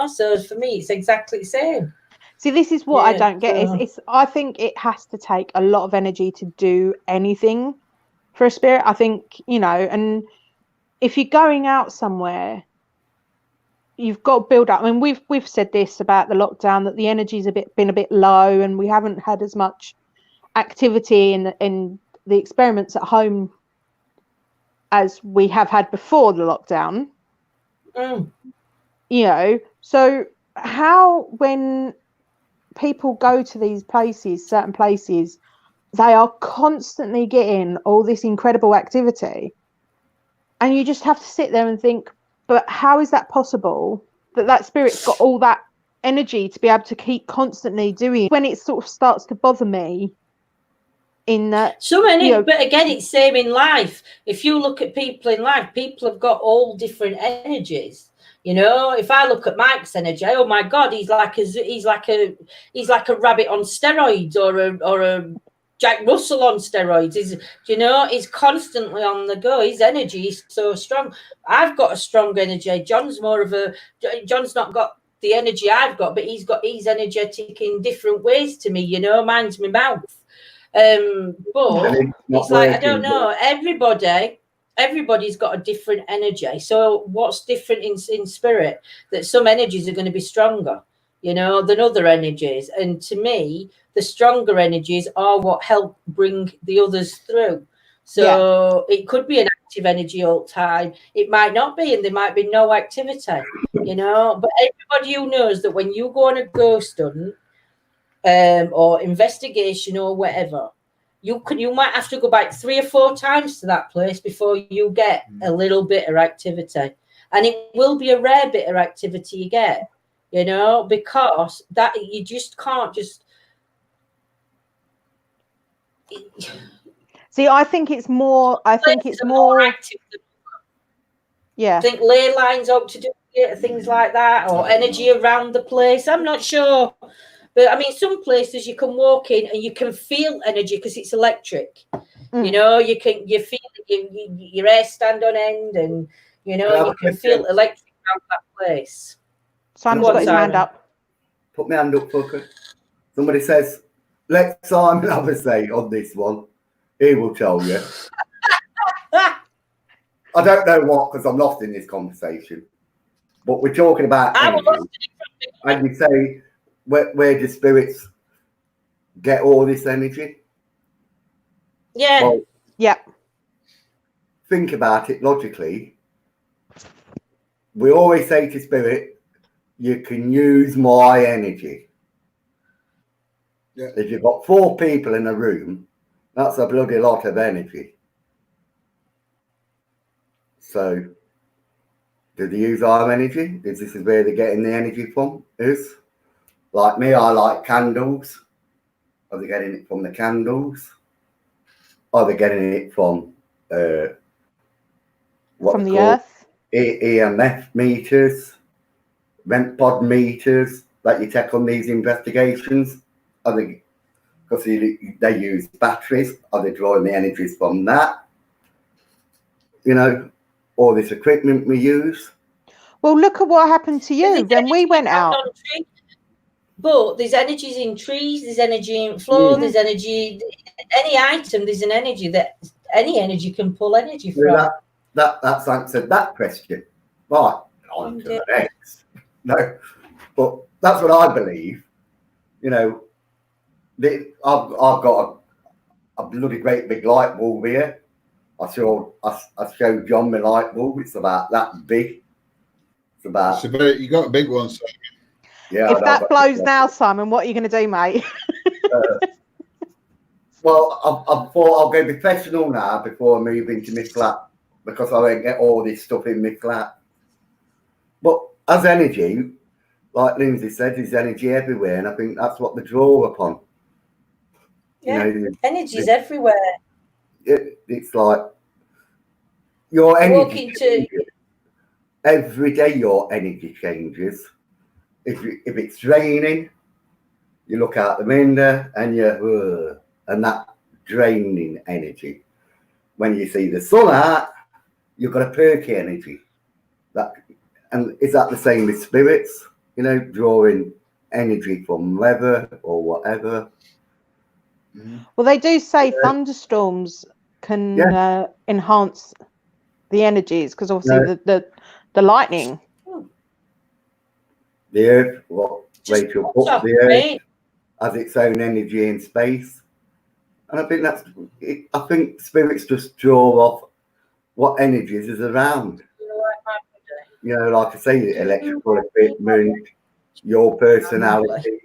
So for me, it's exactly the same. See, this is what I Yeah, don't get. so- It's I think it has to take a lot of energy to do anything for a spirit. I think, you know, and if you're going out somewhere, you've got to build up. I mean, we've said this about the lockdown, that the energy's been a bit low, and we haven't had as much activity in the experiments at home as we have had before the lockdown. You know, so how, when people go to these places, certain places, they are constantly getting all this incredible activity, and you just have to sit there and think, but how is that possible, that spirit's got all that energy to be able to keep constantly doing? When it sort of starts to bother me in that, so many, you know, but again, it's same in life. If you look at people in life, people have got all different energies. You know, if I look at Mike's energy, oh my God, he's like a rabbit on steroids, or a Jack Russell on steroids. He's constantly on the go. His energy is so strong. I've got a strong energy. John's not got the energy I've got, but he's energetic in different ways to me. You know, mine's my mouth. But it's like, I don't know, everybody's got a different energy. So what's different in spirit? That some energies are going to be stronger, you know, than other energies. And to me, the stronger energies are what help bring the others through. So it could be an active energy all the time. It might not be, and there might be no activity, you know. But everybody who knows that when you go on a ghost hunt, or investigation or whatever, you might have to go back 3 or 4 times to that place before you get a little bit of activity, and it will be a rare bit of activity you get, you know, because that you just can't just. See, I think it's more active than, yeah. I think ley lines ought to do it, things like that, or energy around the place. I'm not sure. But I mean, some places you can walk in and you can feel energy because it's electric. You know, you feel your hair stand on end, and you know, you can feel electric around that place. Simon's got his hand up. Put my hand up, fucker. Somebody says, let Simon have a say on this one. He will tell you. I don't know what, because I'm lost in this conversation. But we're talking about energy. And you say, where do spirits get all this energy? Yeah. Well, yeah. Think about it logically. We always say to spirit, you can use my energy. Yeah. If you've got 4 people in a room, that's a bloody lot of energy. So, do they use our energy? Is this where they're getting the energy from? Is like me, I like candles. Are they getting it from the candles? Are they getting it from from the earth? EMF meters, vent pod meters that you take on these investigations? Are they, because they use batteries, are they drawing the energies from that? You know, all this equipment we use. Well, look at what happened to you when we went out. But there's energies in trees, there's energy in floor, there's energy, any item, there's an energy that any energy can pull energy from. That's answered that question. Right, on to the next. No, but that's what I believe. You know, I've got a bloody great big light bulb here. I showed John my light bulb. It's about that big. It's about. You got a big one, so. Yeah. If that blows now, Simon, what are you going to do, mate? Well, I thought I'll go professional now before I move into my flat, because I won't get all this stuff in my flat. But as energy, like Lindsay said, there's energy everywhere, and I think that's what they draw upon. Yeah, you know, energy's everywhere. It's like your energy changes. Every day your energy changes. If it's raining, you look out the window and and that draining energy. When you see the sun out, you've got a perky energy. And is that the same with spirits? You know, drawing energy from leather or whatever. Well, they do say thunderstorms can enhance the energies because obviously the lightning. The earth, Rachel, the earth has its own energy in space. And I think I think spirits just draw off what energies is around. You know, like I say, electrical equipment, your personality.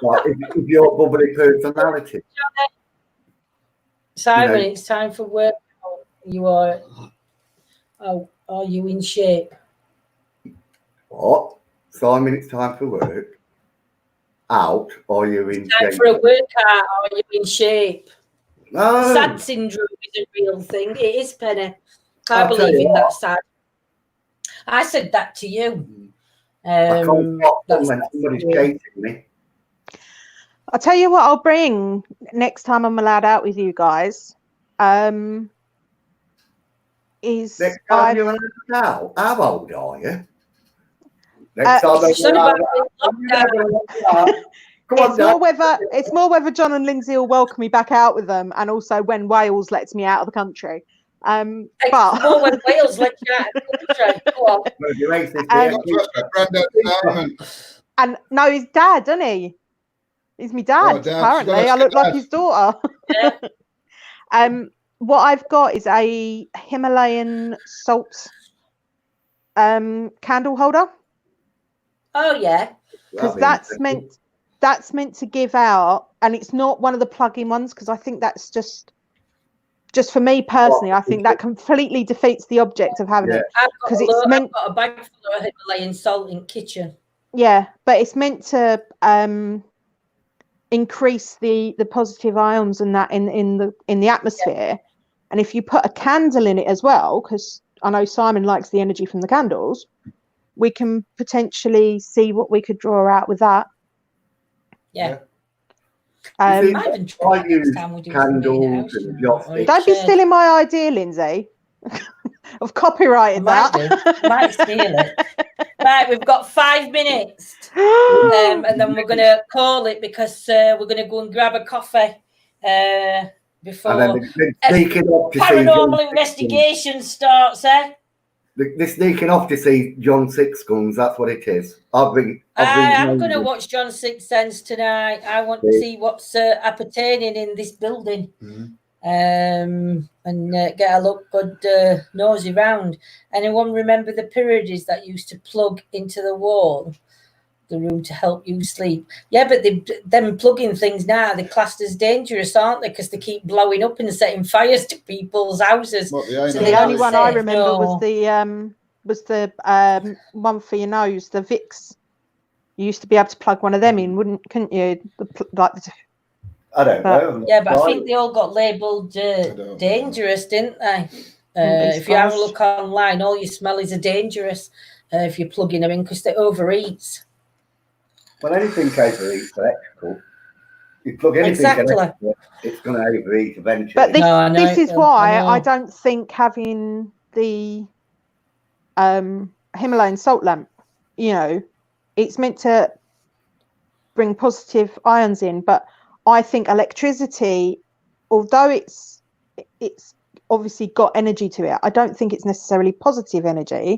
Like if your bubbly personality. Simon, it's time for work. You are. Oh, are you in shape? What? Simon, it's time for work. Out, or you're in time shape? For a workout, are you in shape? No. SAD syndrome is a real thing. It is, Penny. I believe in that SAD. I said that to you. I can't stop when somebody's chasing me. I'll tell you what I'll bring next time I'm allowed out with you guys. Is next time you're allowed out? How old are you? Next time it's more whether John and Lindsay will welcome me back out with them, and also when Wales lets me out of the country. But more when Wales lets you out of the country. And no, his dad, doesn't he? He's my dad. Apparently, I look like his daughter. What I've got is a Himalayan salt candle holder. Oh yeah, because that's meant to give out, and it's not one of the plug-in ones because I think that's just for me personally. I think that completely defeats the object of having it because it's meant. I've got a bag full of Himalayan salt in the kitchen. Yeah, but it's meant to increase the positive ions and that in the atmosphere. And if you put a candle in it as well, because I know Simon likes the energy from the candles, we can potentially see what we could draw out with that. Yeah. I use candles and joss. Don't be stealing my idea, Lindsay. I've copyrighted that. I might steal it. Right, we've got 5 minutes, and then we're going to call it because we're going to go and grab a coffee before paranormal investigation starts. They're sneaking off to see John Six Guns. That's what it is. I'm going to watch John Six Sense tonight. I want to see what's appertaining in this building. And get a good nosy round. Anyone remember the pyramids that used to plug into the wall, the room to help you sleep? Yeah, but them plugging things now, they're classed as dangerous, aren't they? Because they keep blowing up and setting fires to people's houses. The only one I remember was the one for your nose, the Vicks. You used to be able to plug one of them in, couldn't you? I don't know. Yeah, but I think they all got labelled dangerous, didn't they? If you have a look online, all your smellies are dangerous if you're plugging them in because they overeat. Well, anything overeats electrical. You plug anything electrical, it's going to overeat eventually. But this is why I don't think having the Himalayan salt lamp, it's meant to bring positive ions in, but I think electricity, although it's obviously got energy to it, I don't think it's necessarily positive energy.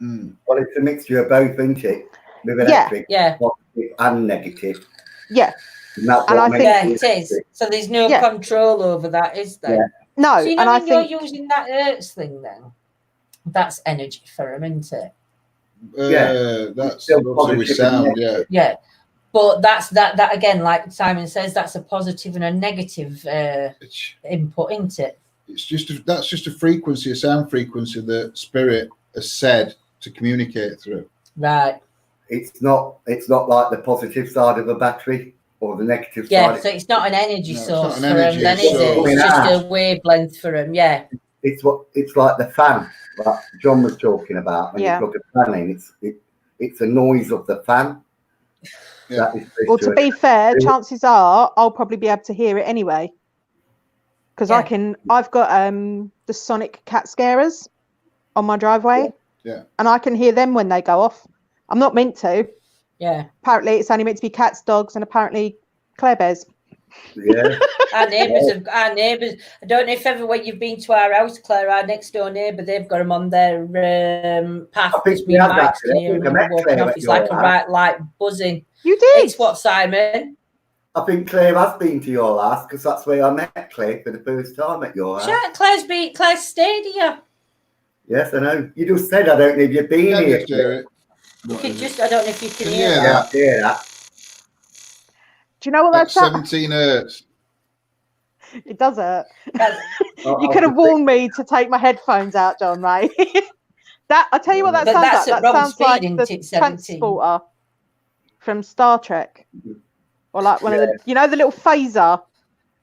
Well, it's a mixture of both, isn't it? With electric, positive and negative. Yeah. And I think it is. So there's no control over that, is there? Yeah. No. So when you're using that Hertz thing, then that's energy for them, isn't it? That's obviously with sound. Yeah. But that's that again, like Simon says, that's a positive and a negative input, isn't it? That's just a frequency, a sound frequency that spirit has said to communicate through. Right. It's not like the positive side of a battery or the negative side. Yeah, so it's not an energy source for them, then, is it? It's just a wavelength for them. Yeah. It's like the fan that John was talking about. When you plug a fan in, it's a noise of the fan. Yeah. Well, to be fair, chances are I'll probably be able to hear it anyway, because I've got the sonic cat scarers on my driveway, and I can hear them when they go off. I'm not meant to, Yeah. Apparently, it's only meant to be cats, dogs, and apparently Claire Bears. Yeah. Our neighbours. I don't know if ever when you've been to our house, Claire, our next door neighbour, they've got them on their path. I think Me we and have Mike's that. can hear I think I them met walking Claire off. at It's your like a house. right, like buzzing. You did. It's what, Simon? I think Claire has been to your house because that's where I met Claire for the first time at your house. Sure, Claire's stayed here. Yes, I know. You just said I don't know if you've been Yeah, here. just hear it. You could just, I don't know if you can Can hear you hear that. Yeah, I hear that. Do you know what That's that's 17 hertz. It does hurt. That's- You could have warned me to take my headphones out, John, right? That I'll tell you what that But sounds that's like. at That Rob's sounds like speed, the isn't it, 17? transporter from Star Trek, or like one of the, you know, the little phaser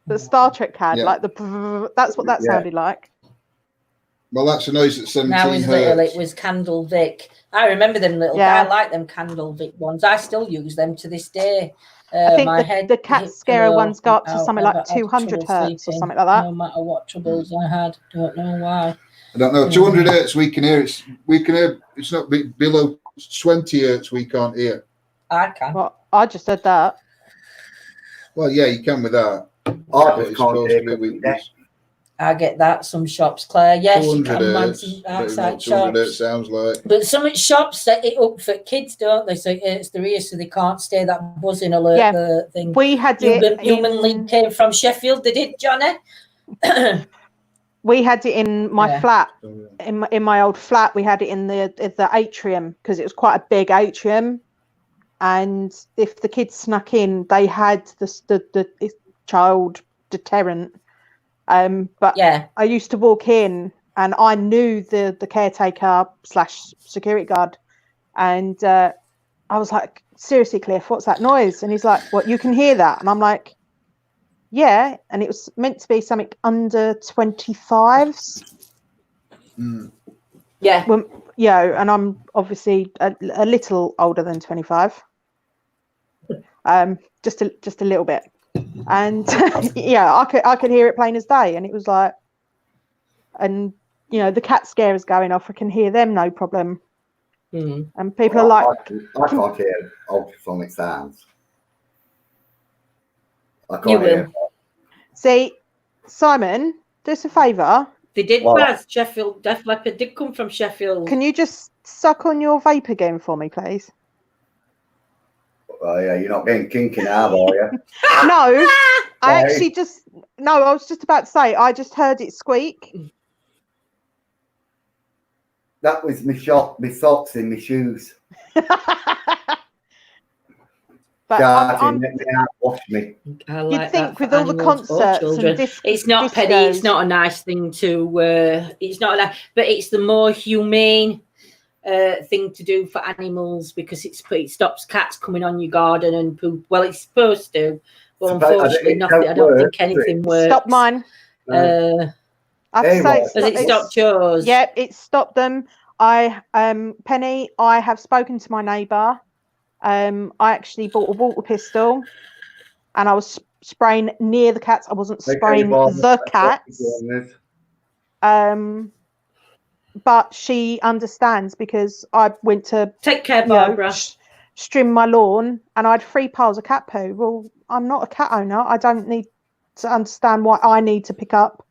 that Star Trek had, Yeah. like the. That's what that Yeah. sounded like. Well, that's a noise at 17 Now he's hertz. little, it was Candle Vic. I remember them little. Yeah. I like them Candle Vic ones. I still use them to this day. I think my head, the cat hip scarer pillow, ones go up to I've something never like had 200 trouble hertz or sleeping, something like that. No matter what troubles I had, don't know why. I don't know. 200 hertz we can hear. We can hear. It's not below 20 hertz we can't hear. I can. Well, I just said that. Well, yeah, you can with that. I But just it's can't supposed hear to be with that. I get that some shops, Claire. Yes, you 200 can. hertz. Man, But outside what 200 hertz shops. sounds like. But some shops set it up for kids, don't they? So it's their ears, so they can't stay that buzzing alert. Yeah. The thing. We had it. Human League came from Sheffield. They did, Johnny. We had it in my Yeah. flat. So, In my old flat, we had it in the atrium because it was quite a big atrium, and if the kids snuck in, they had the child deterrent. But Yeah. I used to walk in, and I knew the caretaker / security guard, and I was like, "Seriously, Cliff, what's that noise?" And he's like, "What? You can hear that?" And I'm like, "Yeah." And it was meant to be something under 25s. Yeah. Well, and I'm obviously a little older than 25, just a little bit, and I could hear it plain as day, and it was like, and the cat scarers going off, I can hear them no problem, and people are like, I can't hear ultrasonic sounds. I can't You hear. will. see, Simon, do us a favour. They did Well- pass Sheffield. Def Leppard did come from Sheffield. Can you just suck on your vape again for me, please? Oh yeah, you're not getting kinky now, are you? No, I Sorry. actually I was just about to say, I just heard it squeak. That was my socks in my shoes. But Starting, let me out, wash me. I You'd like think that with for all the animals or concerts children. and It's not Penny. It's discos. not a nice thing to. It's not a. But it's the more humane thing to do for animals because it stops cats coming on your garden and poop. Well, it's supposed to, but unfortunately, nothing. I don't think anything works. Stop mine. No. I have to say, Has Has it stopped yours? Yeah, it stopped them. Penny, I have spoken to my neighbour. I actually bought a water pistol, and I was spraying near the cats. I wasn't spraying the cats. But she understands because I went to Take care, Barbara. trim my lawn, and I had 3 piles of cat poo. Well, I'm not a cat owner. I don't need to understand why I need to pick up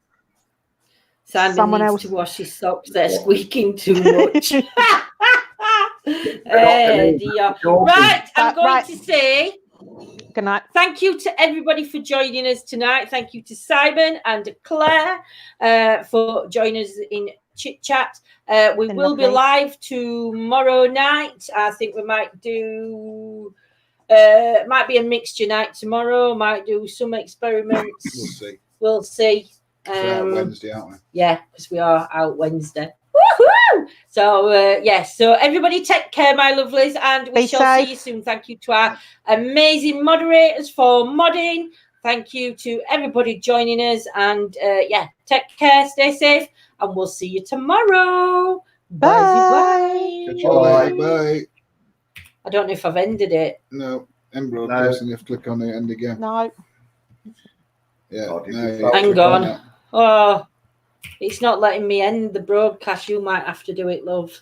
Simon someone needs else. to wash his socks. They're squeaking too much. Dear. Right, I'm going to say Good night. thank you to everybody for joining us tonight. Thank you to Simon and Claire for joining us in Chit Chat. We will be live tomorrow night. I think we might do might be a mixture night tomorrow. Might do some experiments. We'll see. We'll see. We're out Wednesday, aren't we? Yeah, because we are out Wednesday. Woohoo! So yes, so everybody take care, my lovelies, and we shall see you soon. Thank you to our amazing moderators for modding. Thank you to everybody joining us, and take care, stay safe, and we'll see you tomorrow. Bye. Catch you later. Bye. I don't know if I've ended it. No, end broadcast, and you have to click on it, end again. No. Yeah. Hang on. Oh, it's not letting me end the broadcast. You might have to do it, love.